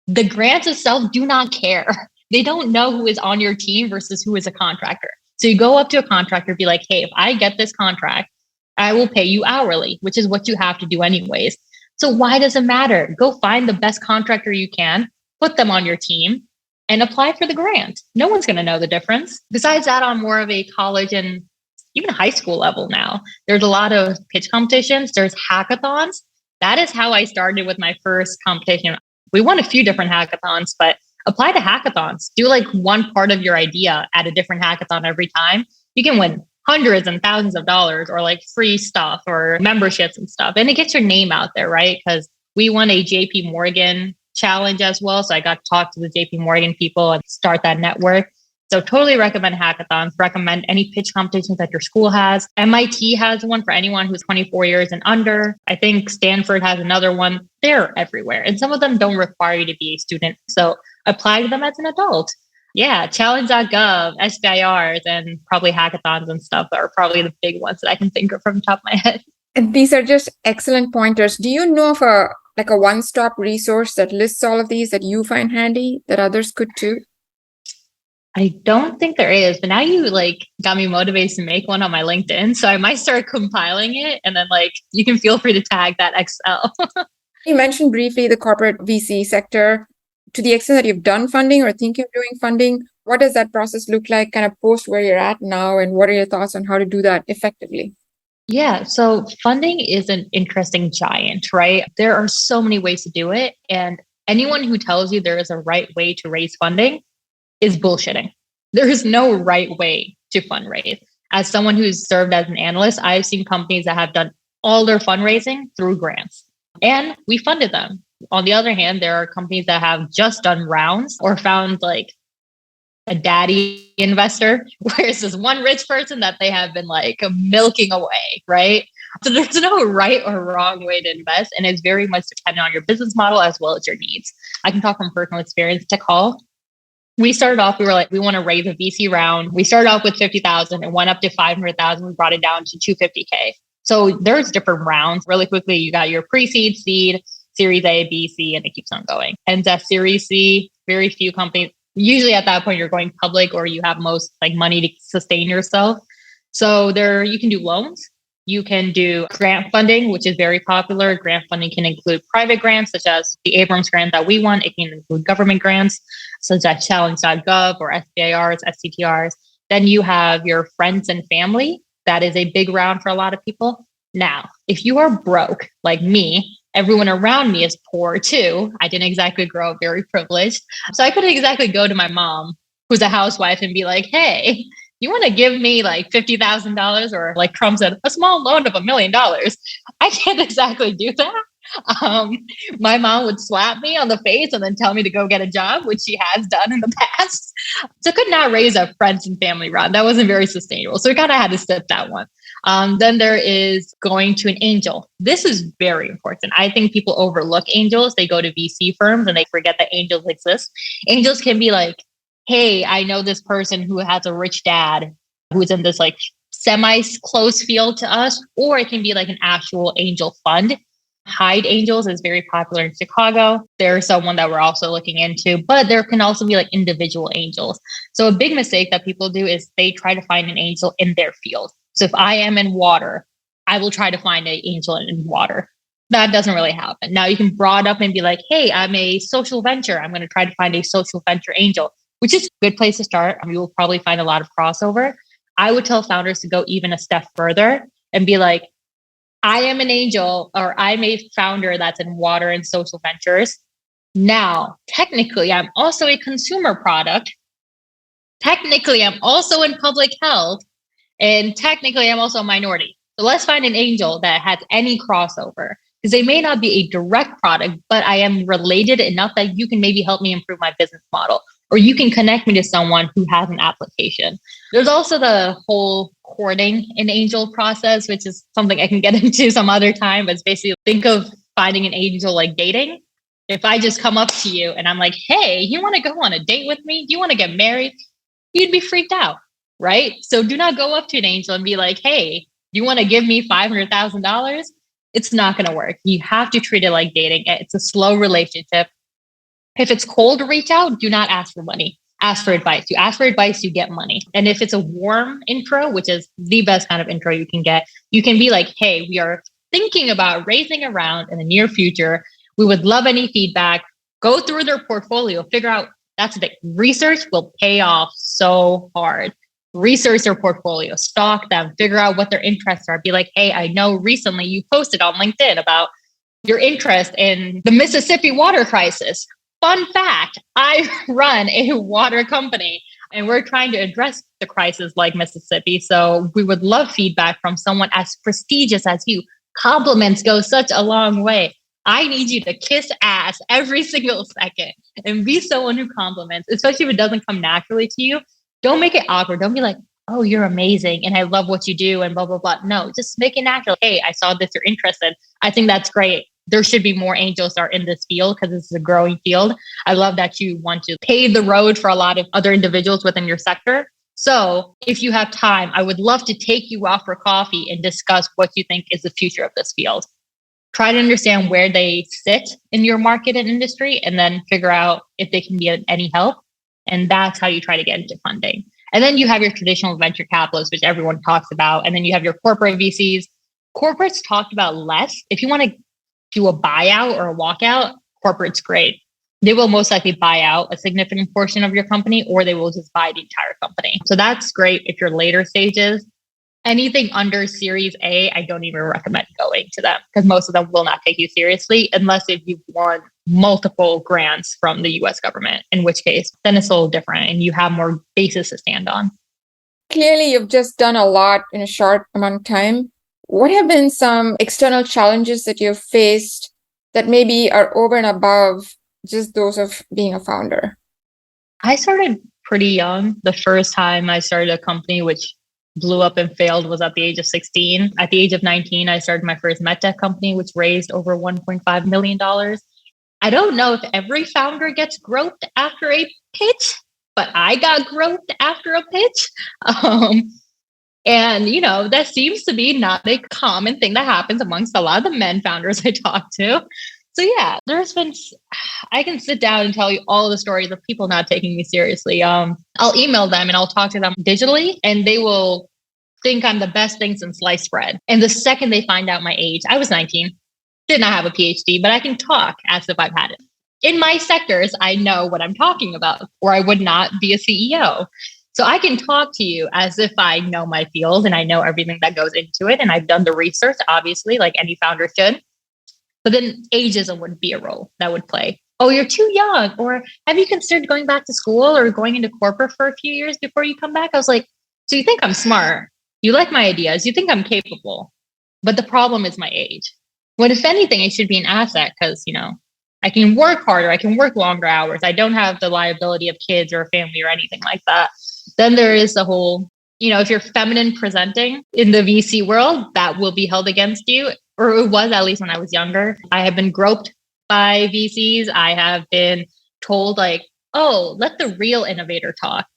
The grants itself do not care. They don't know who is on your team versus who is a contractor. So you go up to a contractor, be like, hey, if I get this contract, I will pay you hourly, which is what you have to do anyways. So why does it matter? Go find the best contractor you can, put them on your team, and apply for the grant. No one's going to know the difference. Besides that, on more of a college and even high school level now. There's a lot of pitch competitions. There's hackathons. That is how I started with my first competition. We won a few different hackathons, but apply to hackathons. Do like one part of your idea at a different hackathon every time. You can win hundreds and thousands of dollars or like free stuff or memberships and stuff. And it gets your name out there, right? Because we won a JP Morgan challenge as well. So I got to talk to the JP Morgan people and start that network. So totally recommend hackathons, recommend any pitch competitions that your school has. MIT has one for anyone who's 24 years and under. I think Stanford has another one. They're everywhere. And some of them don't require you to be a student. So apply to them as an adult. Yeah, challenge.gov, SBIRs, and probably hackathons and stuff are probably the big ones that I can think of from the top of my head. And these are just excellent pointers. Do you know of a one-stop resource that lists all of these that you find handy that others could too? I don't think there is, but now you got me motivated to make one on my LinkedIn. So I might start compiling it, and then you can feel free to tag that Excel. You mentioned briefly the corporate VC sector. To the extent that you've done funding or think of doing funding, what does that process look like kind of post where you're at now? And what are your thoughts on how to do that effectively? Yeah, so funding is an interesting giant, right? There are so many ways to do it. And anyone who tells you there is a right way to raise funding is bullshitting. There is no right way to fundraise. As someone who's served as an analyst, I've seen companies that have done all their fundraising through grants, and we funded them. On the other hand, there are companies that have just done rounds or found a daddy investor, whereas this one rich person that they have been milking away, right? So there's no right or wrong way to invest, and it's very much dependent on your business model as well as your needs. I can talk from personal experience. To call, we started off, we were we want to raise a VC round. We started off with 50,000 and went up to 500,000. We brought it down to 250K. So there's different rounds. Really quickly, you got your pre-seed, seed, Series A, B, C, and it keeps on going. And that Series C, very few companies. Usually at that point, you're going public or you have most money to sustain yourself. So there, you can do loans. You can do grant funding, which is very popular. Grant funding can include private grants, such as the Abrams grant that we won. It can include government grants, such as challenge.gov or SBIRs, SCTRs. Then you have your friends and family. That is a big round for a lot of people. Now, if you are broke like me, everyone around me is poor too. I didn't exactly grow up very privileged. So I couldn't exactly go to my mom, who's a housewife, and be like, hey, you want to give me $50,000 or Trump said, a small loan of $1 million. I can't exactly do that. My mom would slap me on the face and then tell me to go get a job, which she has done in the past. So I could not raise a friends and family round. That wasn't very sustainable. So we kind of had to skip that one. Then there is going to an angel. This is very important. I think people overlook angels. They go to VC firms and they forget that angels exist. Angels can be hey, I know this person who has a rich dad who's in this semi-close field to us, or it can be an actual angel fund. Hide Angels is very popular in Chicago. There's someone that we're also looking into, but there can also be individual angels. So a big mistake that people do is they try to find an angel in their field. So if I am in water, I will try to find an angel in water. That doesn't really happen. Now you can broad up and be hey, I'm a social venture. I'm going to try to find a social venture angel, which is a good place to start. You will probably find a lot of crossover. I would tell founders to go even a step further and be I am an angel, or I'm a founder that's in water and social ventures. Now, technically, I'm also a consumer product. Technically, I'm also in public health. And technically, I'm also a minority. So let's find an angel that has any crossover, because they may not be a direct product, but I am related enough that you can maybe help me improve my business model, or you can connect me to someone who has an application. There's also the whole courting an angel process, which is something I can get into some other time. But it's basically, think of finding an angel like dating. If I just come up to you and I'm hey, you want to go on a date with me? Do you want to get married? You'd be freaked out, right? So do not go up to an angel and be hey, you want to give me $500,000? It's not going to work. You have to treat it like dating. It's a slow relationship. If it's cold to reach out, do not ask for money. Ask for advice. You ask for advice, you get money. And if it's a warm intro, which is the best kind of intro you can get, you can be hey, we are thinking about raising a round in the near future. We would love any feedback. Go through their portfolio, figure out, that's the thing. Research will pay off so hard. research their portfolio, stalk them, figure out what their interests are. Be like, hey, I know recently you posted on LinkedIn about your interest in the Mississippi water crisis. Fun fact, I run a water company and we're trying to address the crisis like Mississippi. So we would love feedback from someone as prestigious as you. Compliments go such a long way. I need you to kiss ass every single second and be someone who compliments, especially if it doesn't come naturally to you. Don't make it awkward. Don't be like, oh, you're amazing and I love what you do and blah, blah, blah. No, just make it natural. Hey, I saw this, you're interested. I think that's great. There should be more angels that are in this field because this is a growing field. I love that you want to pave the road for a lot of other individuals within your sector. So if you have time, I would love to take you out for coffee and discuss what you think is the future of this field. Try to understand where they sit in your market and industry, and then figure out if they can be of any help. And that's how you try to get into funding. And then you have your traditional venture capitalists, which everyone talks about. And then you have your corporate VCs. Corporates talked about less. If you want to do a buyout or a walkout, corporate's great. They will most likely buy out a significant portion of your company, or they will just buy the entire company. So that's great if you're later stages. Anything under Series A, I don't even recommend going to them because most of them will not take you seriously unless if you've won multiple grants from the US government, in which case then it's a little different and you have more basis to stand on. Clearly, you've just done a lot in a short amount of time. What have been some external challenges that you've faced that maybe are over and above just those of being a founder? I started pretty young. The first time I started a company, which blew up and failed, was at the age of 16. At the age of 19, I started my first medtech company, which raised over $1.5 million. I don't know if every founder gets groped after a pitch, but I got groped after a pitch. And, that seems to be not a common thing that happens amongst a lot of the men founders I talk to. So yeah, I can sit down and tell you all the stories of people not taking me seriously. I'll email them and I'll talk to them digitally and they will think I'm the best thing since sliced bread. And the second they find out my age, I was 19, did not have a PhD, but I can talk as if I've had it. In my sectors, I know what I'm talking about, or I would not be a CEO. So I can talk to you as if I know my field and I know everything that goes into it. And I've done the research, obviously, like any founder should. But then ageism would be a role that would play. Oh, you're too young. Or have you considered going back to school or going into corporate for a few years before you come back? I was like, so you think I'm smart? You like my ideas? You think I'm capable? But the problem is my age. When if anything, it should be an asset because, I can work harder. I can work longer hours. I don't have the liability of kids or a family or anything like that. Then there is the whole, if you're feminine presenting in the VC world, that will be held against you. Or it was, at least when I was younger. I have been groped by VCs. I have been told like, oh, let the real innovator talk,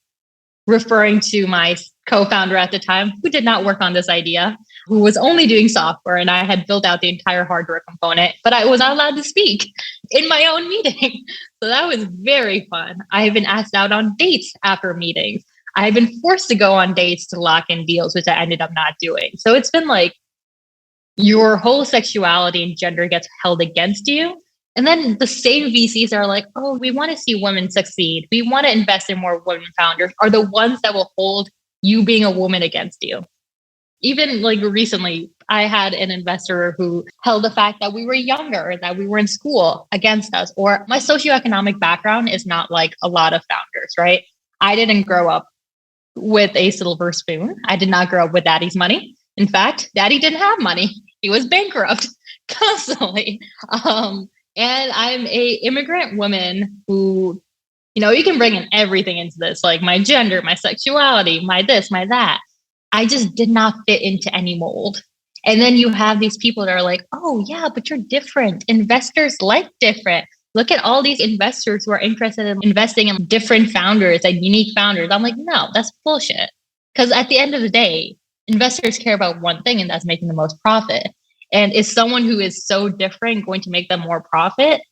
referring to my co-founder at the time, who did not work on this idea, who was only doing software, and I had built out the entire hardware component, but I was not allowed to speak in my own meeting. So that was very fun. I have been asked out on dates after meetings. I have been forced to go on dates to lock in deals, which I ended up not doing. So it's been like your whole sexuality and gender gets held against you. And then the same VCs are like, oh, we want to see women succeed. We want to invest in more women founders, are the ones that will hold you being a woman against you. Even like recently, I had an investor who held the fact that we were younger, that we were in school against us, or my socioeconomic background is not like a lot of founders, right? I didn't grow up with a silver spoon. I did not grow up with daddy's money. In fact, daddy didn't have money. He was bankrupt constantly. And I'm a immigrant woman who, you can bring in everything into this, like my gender, my sexuality, my this, my that. I just did not fit into any mold. And then you have these people that are like, oh yeah, but you're different. Investors like different. Look at all these investors who are interested in investing in different founders, like unique founders. I'm like, no, that's bullshit. Because at the end of the day, investors care about one thing, and that's making the most profit. And is someone who is so different going to make them more profit?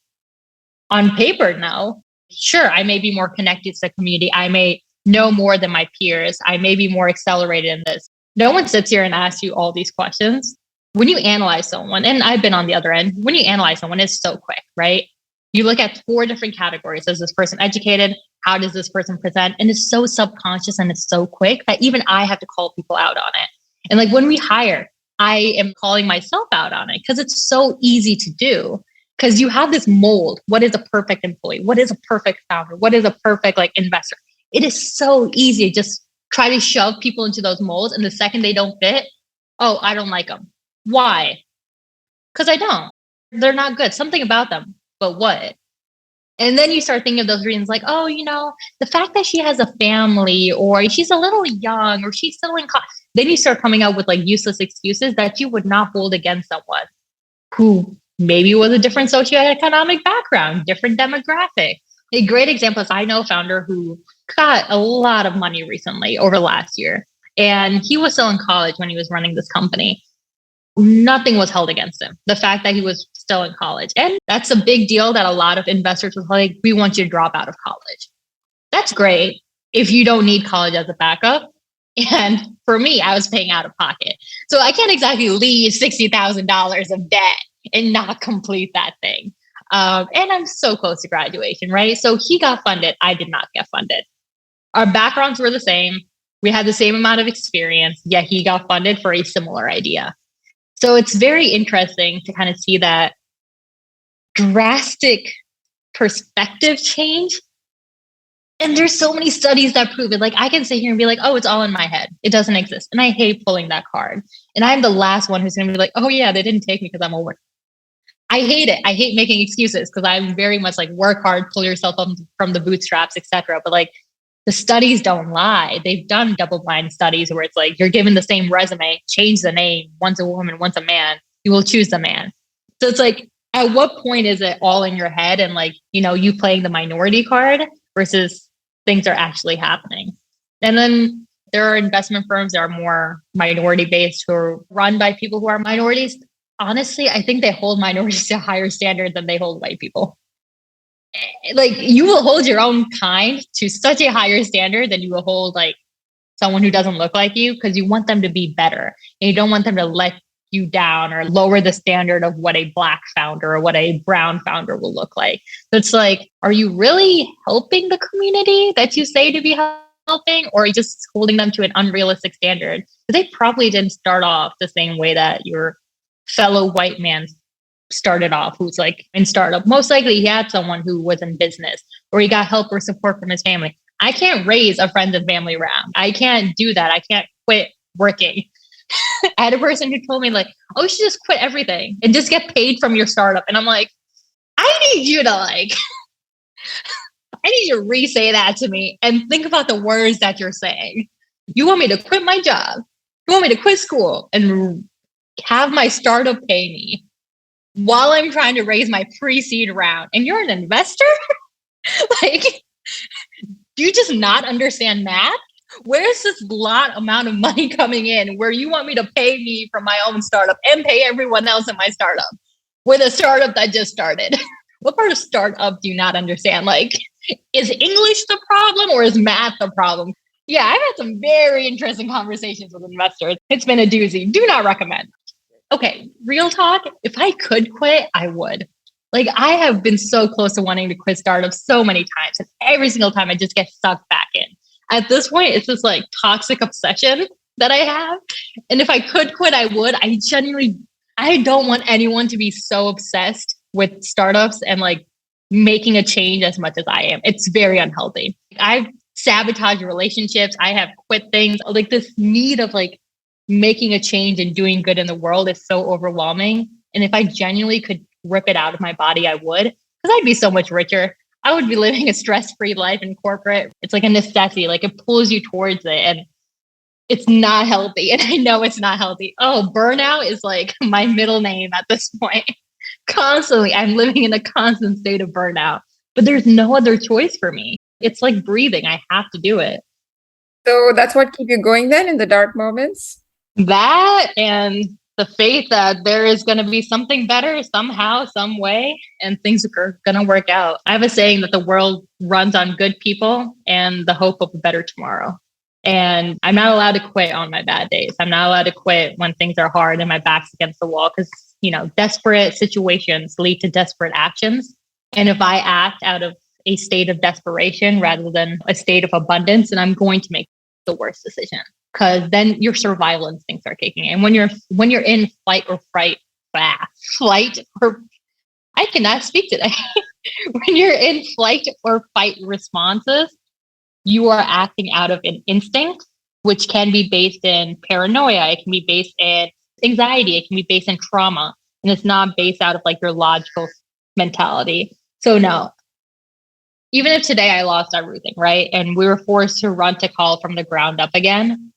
On paper, no. Sure, I may be more connected to the community. I may know more than my peers. I may be more accelerated in this. No one sits here and asks you all these questions. When you analyze someone, and I've been on the other end, when you analyze someone, it's so quick, right? You look at 4 different categories. Is this person educated? How does this person present? And it's so subconscious and it's so quick that even I have to call people out on it. And like when we hire, I am calling myself out on it because it's so easy to do. Because you have this mold. What is a perfect employee? What is a perfect founder? What is a perfect like investor? It is so easy to just try to shove people into those molds. And the second they don't fit, oh, I don't like them. Why? Because I don't. They're not good. Something about them. But what? And then you start thinking of those reasons like, oh, the fact that she has a family or she's a little young or she's still in college. Then you start coming up with like useless excuses that you would not hold against someone who maybe was a different socioeconomic background, different demographic. A great example is I know a founder who got a lot of money recently over last year. And he was still in college when he was running this company. Nothing was held against him. The fact that he was still in college. And that's a big deal that a lot of investors was like, we want you to drop out of college. That's great if you don't need college as a backup. And for me, I was paying out of pocket. So I can't exactly leave $60,000 of debt and not complete that thing. And I'm so close to graduation, right? So he got funded. I did not get funded. Our backgrounds were the same. We had the same amount of experience, yet he got funded for a similar idea. So it's very interesting to kind of see that drastic perspective change. And there's so many studies that prove it. Like I can sit here and be like, oh, it's all in my head. It doesn't exist. And I hate pulling that card. And I'm the last one who's going to be like, oh yeah, they didn't take me because I'm a woman. I hate it. I hate making excuses because I'm very much like work hard, pull yourself up from the bootstraps, etc. But like the studies don't lie. They've done double-blind studies where it's like you're given the same resume, change the name, one's a woman, one's a man, you will choose the man. So it's like, at what point is it all in your head and like, you playing the minority card versus things are actually happening? And then there are investment firms that are more minority-based who are run by people who are minorities. Honestly, I think they hold minorities to a higher standard than they hold white people. Like you will hold your own kind to such a higher standard than you will hold like someone who doesn't look like you because you want them to be better and you don't want them to let you down or lower the standard of what a Black founder or what a brown founder will look like. So it's like, are you really helping the community that you say to be helping, or are you just holding them to an unrealistic standard? Because they probably didn't start off the same way that your fellow white man started off, who's like in startup. Most likely he had someone who was in business or he got help or support from his family. I can't raise a friends and family around. I can't do that. I can't quit working. I had a person who told me like, oh, you should just quit everything and just get paid from your startup. And I'm like, I need you to I need you to re-say that to me and think about the words that you're saying. You want me to quit my job? You want me to quit school and have my startup pay me while I'm trying to raise my pre-seed round, and you're an investor? Like, do you just not understand math? Where's this amount of money coming in where you want me to pay me from my own startup and pay everyone else in my startup with a startup that just started? What part of startup do you not understand? Like, is English the problem or is math the problem? Yeah, I've had some very interesting conversations with investors. It's been a doozy. Do not recommend. Okay, real talk. If I could quit, I would. Like I have been so close to wanting to quit startups so many times. And every single time I just get sucked back in. At this point, it's this like toxic obsession that I have. And if I could quit, I would. I don't want anyone to be so obsessed with startups and like making a change as much as I am. It's very unhealthy. I've sabotaged relationships. I have quit things. Like this need of like making a change and doing good in the world is so overwhelming. And if I genuinely could rip it out of my body, I would, because I'd be so much richer. I would be living a stress-free life in corporate. It's like a necessity, like it pulls you towards it and it's not healthy. And I know it's not healthy. Oh, burnout is like my middle name at this point. Constantly, I'm living in a constant state of burnout, but there's no other choice for me. It's like breathing. I have to do it. So that's what keeps you going then in the dark moments? That and the faith that there is going to be something better somehow, some way, and things are going to work out. I have a saying that the world runs on good people and the hope of a better tomorrow. And I'm not allowed to quit on my bad days. I'm not allowed to quit when things are hard and my back's against the wall because, desperate situations lead to desperate actions. And if I act out of a state of desperation rather than a state of abundance. And I'm going to make the worst decision because then your survival instincts are kicking in. When you're in flight or I cannot speak today. When you're in flight or fight responses, you are acting out of an instinct, which can be based in paranoia. It can be based in anxiety. It can be based in trauma. And it's not based out of like your logical mentality. So no, even if today I lost everything, right? And we were forced to run to call from the ground up again,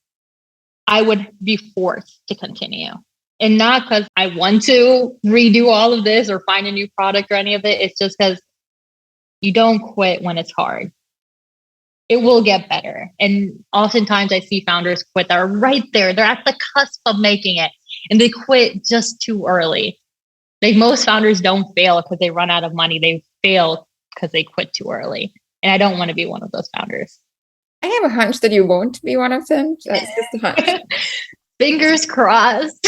I would be forced to continue. And not because I want to redo all of this or find a new product or any of it. It's just because you don't quit when it's hard. It will get better. And oftentimes I see founders quit that are right there. They're at the cusp of making it and they quit just too early. Like most founders don't fail because they run out of money. They fail because they quit too early. And I don't want to be one of those founders. I have a hunch that you won't be one of them. That's just a hunch. Fingers crossed.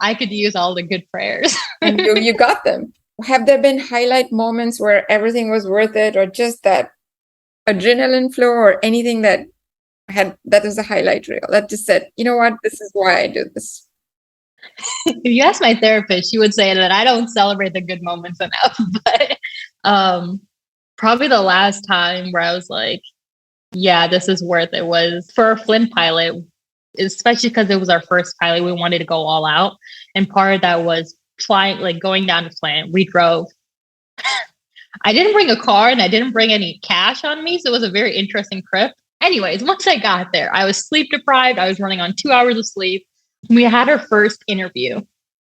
I could use all the good prayers. And you got them. Have there been highlight moments where everything was worth it, or just that adrenaline flow, or anything that is a highlight reel that just said, you know what, this is why I do this? If you ask my therapist, she would say that I don't celebrate the good moments enough. But probably the last time where I was like, yeah, this is worth it was for a Flint pilot, especially because it was our first pilot. We wanted to go all out. And part of that was flying, like going down to Flint. We drove. I didn't bring a car and I didn't bring any cash on me. So it was a very interesting trip. Anyways, once I got there, I was sleep deprived. I was running on 2 hours of sleep. We had our first interview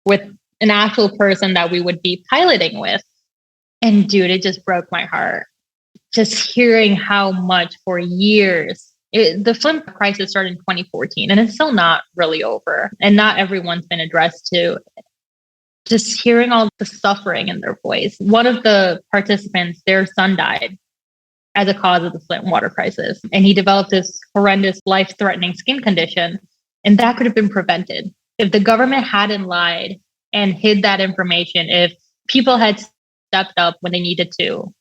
with an actual person that we would be piloting with. And dude, it just broke my heart. Just hearing how much for years, the Flint crisis started in 2014 and it's still not really over. And not everyone's been addressed to. Just hearing all the suffering in their voice. One of the participants, their son died as a cause of the Flint water crisis. And he developed this horrendous life-threatening skin condition. And that could have been prevented. If the government hadn't lied and hid that information, if people had stepped up when they needed to,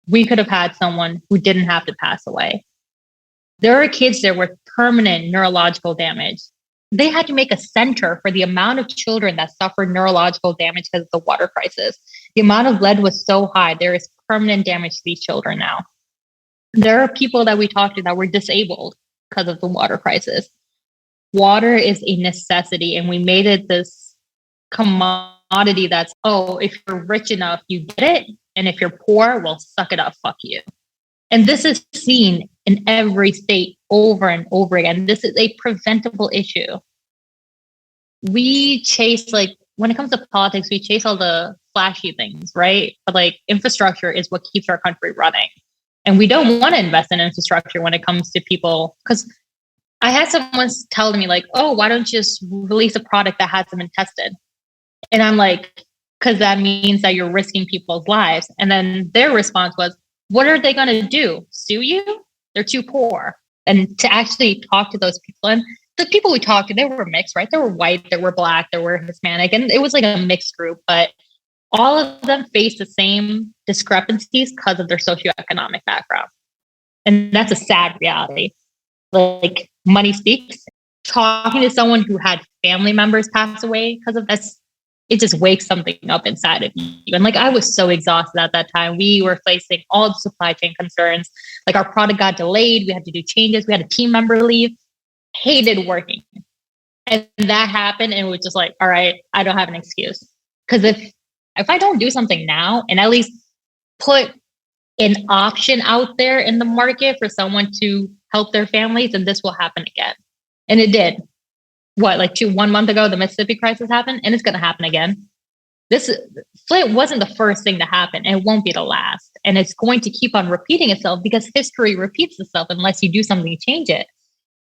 we could have had someone who didn't have to pass away. There are kids there with permanent neurological damage. They had to make a center for the amount of children that suffered neurological damage because of the water crisis. The amount of lead was so high. There is permanent damage to these children now. There are people that we talked to that were disabled because of the water crisis. Water is a necessity, and we made it this commodity that's, oh, if you're rich enough, you get it. And if you're poor, well, suck it up, fuck you. And this is seen in every state over and over again. This is a preventable issue. We chase, like, when it comes to politics, we chase all the flashy things, right? But like infrastructure is what keeps our country running. And we don't want to invest in infrastructure when it comes to people. Because I had someone tell me like, oh, why don't you just release a product that hasn't been tested? And I'm like, because that means that you're risking people's lives. And then their response was, what are they going to do? Sue you? They're too poor. And to actually talk to those people, and the people we talked to, they were mixed, right? They were white, they were Black, they were Hispanic, and it was like a mixed group, but all of them face the same discrepancies because of their socioeconomic background. And that's a sad reality. Like, money speaks. Talking to someone who had family members pass away because of this, it just wakes something up inside of you. And like, I was so exhausted at that time. We were facing all the supply chain concerns. Like, our product got delayed. We had to do changes. We had a team member leave. Hated working. And that happened. And it was just like, all right, I don't have an excuse. Because if I don't do something now and at least put an option out there in the market for someone to help their families, then this will happen again. And it did. What, like 1 month ago, the Mississippi crisis happened, and it's going to happen again. Flint wasn't the first thing to happen, and it won't be the last. And it's going to keep on repeating itself because history repeats itself unless you do something to change it.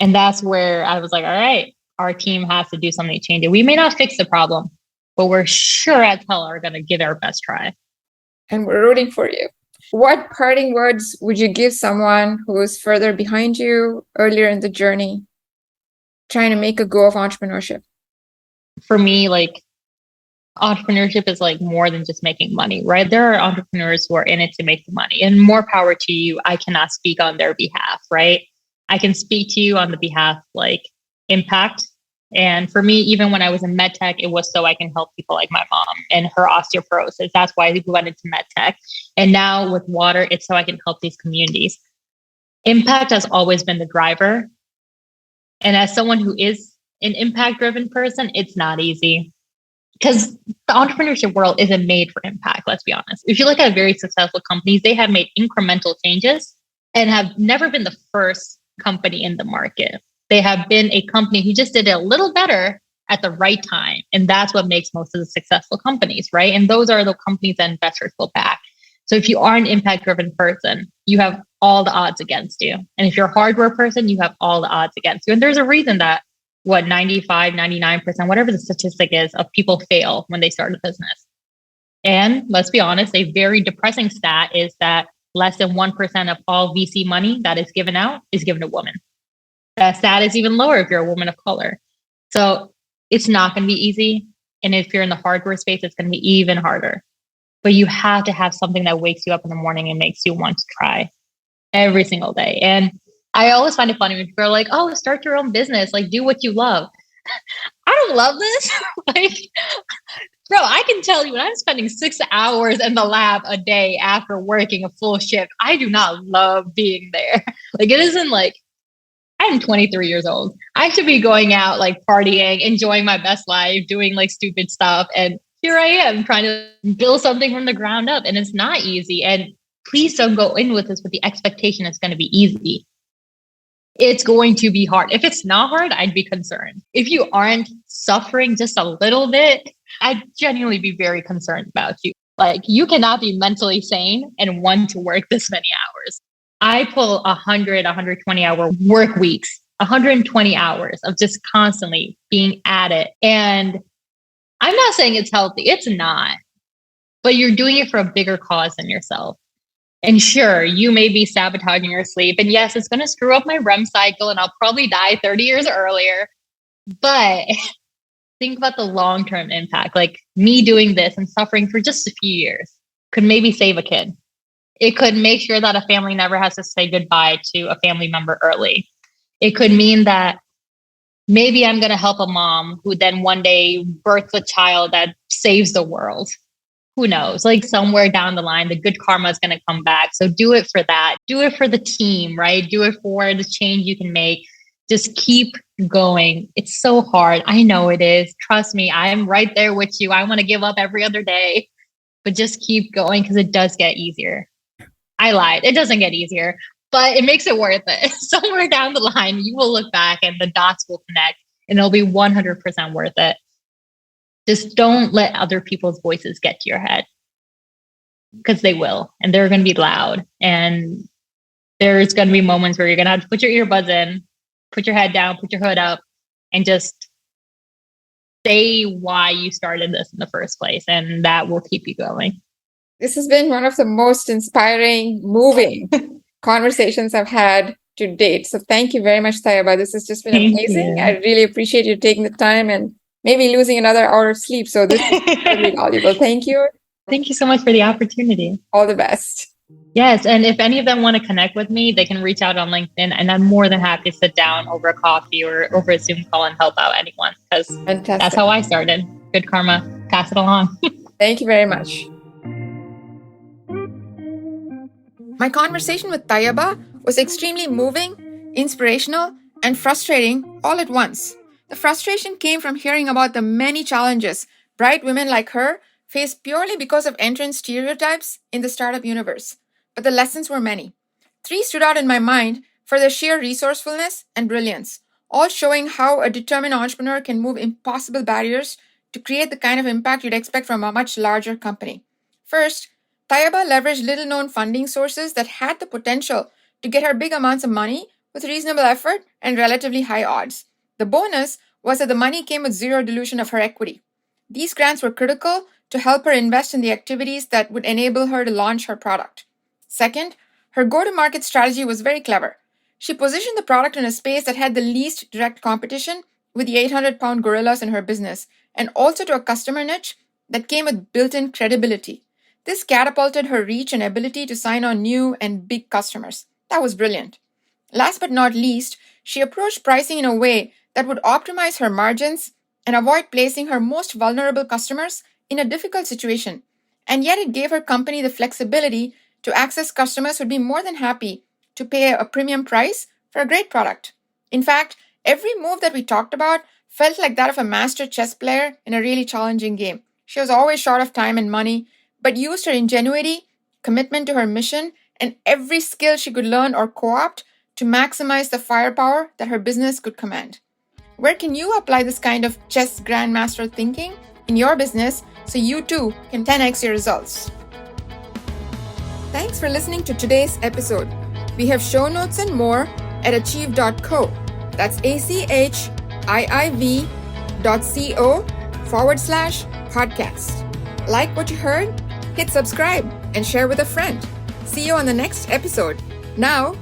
And that's where I was like, all right, our team has to do something to change it. We may not fix the problem, but we're sure as hell are going to give it our best try. And we're rooting for you. What parting words would you give someone who's further behind you, earlier in the journey, trying to make a go of entrepreneurship? For me, like, Entrepreneurship is like more than just making money, right? There are entrepreneurs who are in it to make the money, and more power to you. I cannot speak on their behalf, right? I can speak to you on the behalf like impact. And for me, even when I was in med tech, it was so I can help people like my mom and her osteoporosis. That's why we went into med tech. And now with water, it's so I can help these communities. Impact has always been the driver. And as someone who is an impact driven person, it's not easy because the entrepreneurship world isn't made for impact. Let's be honest. If you look at very successful companies, they have made incremental changes and have never been the first company in the market. They have been a company who just did it a little better at the right time. And that's what makes most of the successful companies, right? And those are the companies that investors will back. So if you are an impact driven person, you have all the odds against you. And if you're a hardware person, you have all the odds against you. And there's a reason that 95, 99%, whatever the statistic is, of people fail when they start a business. And let's be honest, a very depressing stat is that less than 1% of all VC money that is given out is given to women. That stat is even lower if you're a woman of color. So it's not going to be easy. And if you're in the hardware space, it's going to be even harder. But you have to have something that wakes you up in the morning and makes you want to try every single day. And I always find it funny when people are like, oh, start your own business, like do what you love. I don't love this. Like, bro, I can tell you when I'm spending 6 hours in the lab a day after working a full shift, I do not love being there. Like, it isn't like, I'm 23 years old. I should be going out, like partying, enjoying my best life, doing like stupid stuff. And here I am trying to build something from the ground up. And it's not easy. And please don't go in with this with the expectation it's going to be easy. It's going to be hard. If it's not hard, I'd be concerned. If you aren't suffering just a little bit, I'd genuinely be very concerned about you. Like, you cannot be mentally sane and want to work this many hours. I pull 120 hour work weeks, 120 hours of just constantly being at it. And I'm not saying it's healthy. It's not. But you're doing it for a bigger cause than yourself. And sure, you may be sabotaging your sleep. And yes, it's going to screw up my REM cycle and I'll probably die 30 years earlier. But think about the long-term impact. Like, me doing this and suffering for just a few years could maybe save a kid. It could make sure that a family never has to say goodbye to a family member early. It could mean that maybe I'm going to help a mom who then one day births a child that saves the world. Who knows? Like, somewhere down the line, the good karma is going to come back. So do it for that. Do it for the team, right? Do it for the change you can make. Just keep going. It's so hard. I know it is. Trust me, I'm right there with you. I want to give up every other day, but just keep going because it does get easier. I lied. It doesn't get easier, but it makes it worth it. Somewhere down the line, you will look back and the dots will connect and it'll be 100% worth it. Just don't let other people's voices get to your head, because they will, and they're going to be loud. And there's going to be moments where you're going to have to put your earbuds in, put your head down, put your hood up, and just say why you started this in the first place. And that will keep you going. This has been one of the most inspiring, moving conversations I've had to date. So thank you very much, Tayyaba. This has just been amazing. I really appreciate you taking the time and maybe losing another hour of sleep. So this is really valuable. Thank you. Thank you so much for the opportunity. All the best. Yes. And if any of them want to connect with me, they can reach out on LinkedIn, and I'm more than happy to sit down over a coffee or over a Zoom call and help out anyone, because that's how I started. Good karma. Pass it along. Thank you very much. My conversation with Tayyaba was extremely moving, inspirational, and frustrating all at once. The frustration came from hearing about the many challenges bright women like her face purely because of entrant stereotypes in the startup universe. But the lessons were many. 3 stood out in my mind for their sheer resourcefulness and brilliance, all showing how a determined entrepreneur can move impossible barriers to create the kind of impact you'd expect from a much larger company. First, Tayyaba leveraged little-known funding sources that had the potential to get her big amounts of money with reasonable effort and relatively high odds. The bonus was that the money came with zero dilution of her equity. These grants were critical to help her invest in the activities that would enable her to launch her product. Second, her go-to-market strategy was very clever. She positioned the product in a space that had the least direct competition with the 800-pound gorillas in her business, and also to a customer niche that came with built-in credibility. This catapulted her reach and ability to sign on new and big customers. That was brilliant. Last but not least, she approached pricing in a way that would optimize her margins and avoid placing her most vulnerable customers in a difficult situation. And yet it gave her company the flexibility to access customers who'd be more than happy to pay a premium price for a great product. In fact, every move that we talked about felt like that of a master chess player in a really challenging game. She was always short of time and money, but used her ingenuity, commitment to her mission, and every skill she could learn or co-opt to maximize the firepower that her business could command. Where can you apply this kind of chess grandmaster thinking in your business so you too can 10x your results? Thanks for listening to today's episode. We have show notes and more at achieve.co. That's achieve.co/podcast. Like what you heard? Hit subscribe and share with a friend. See you on the next episode. Now,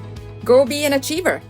go be an achiever.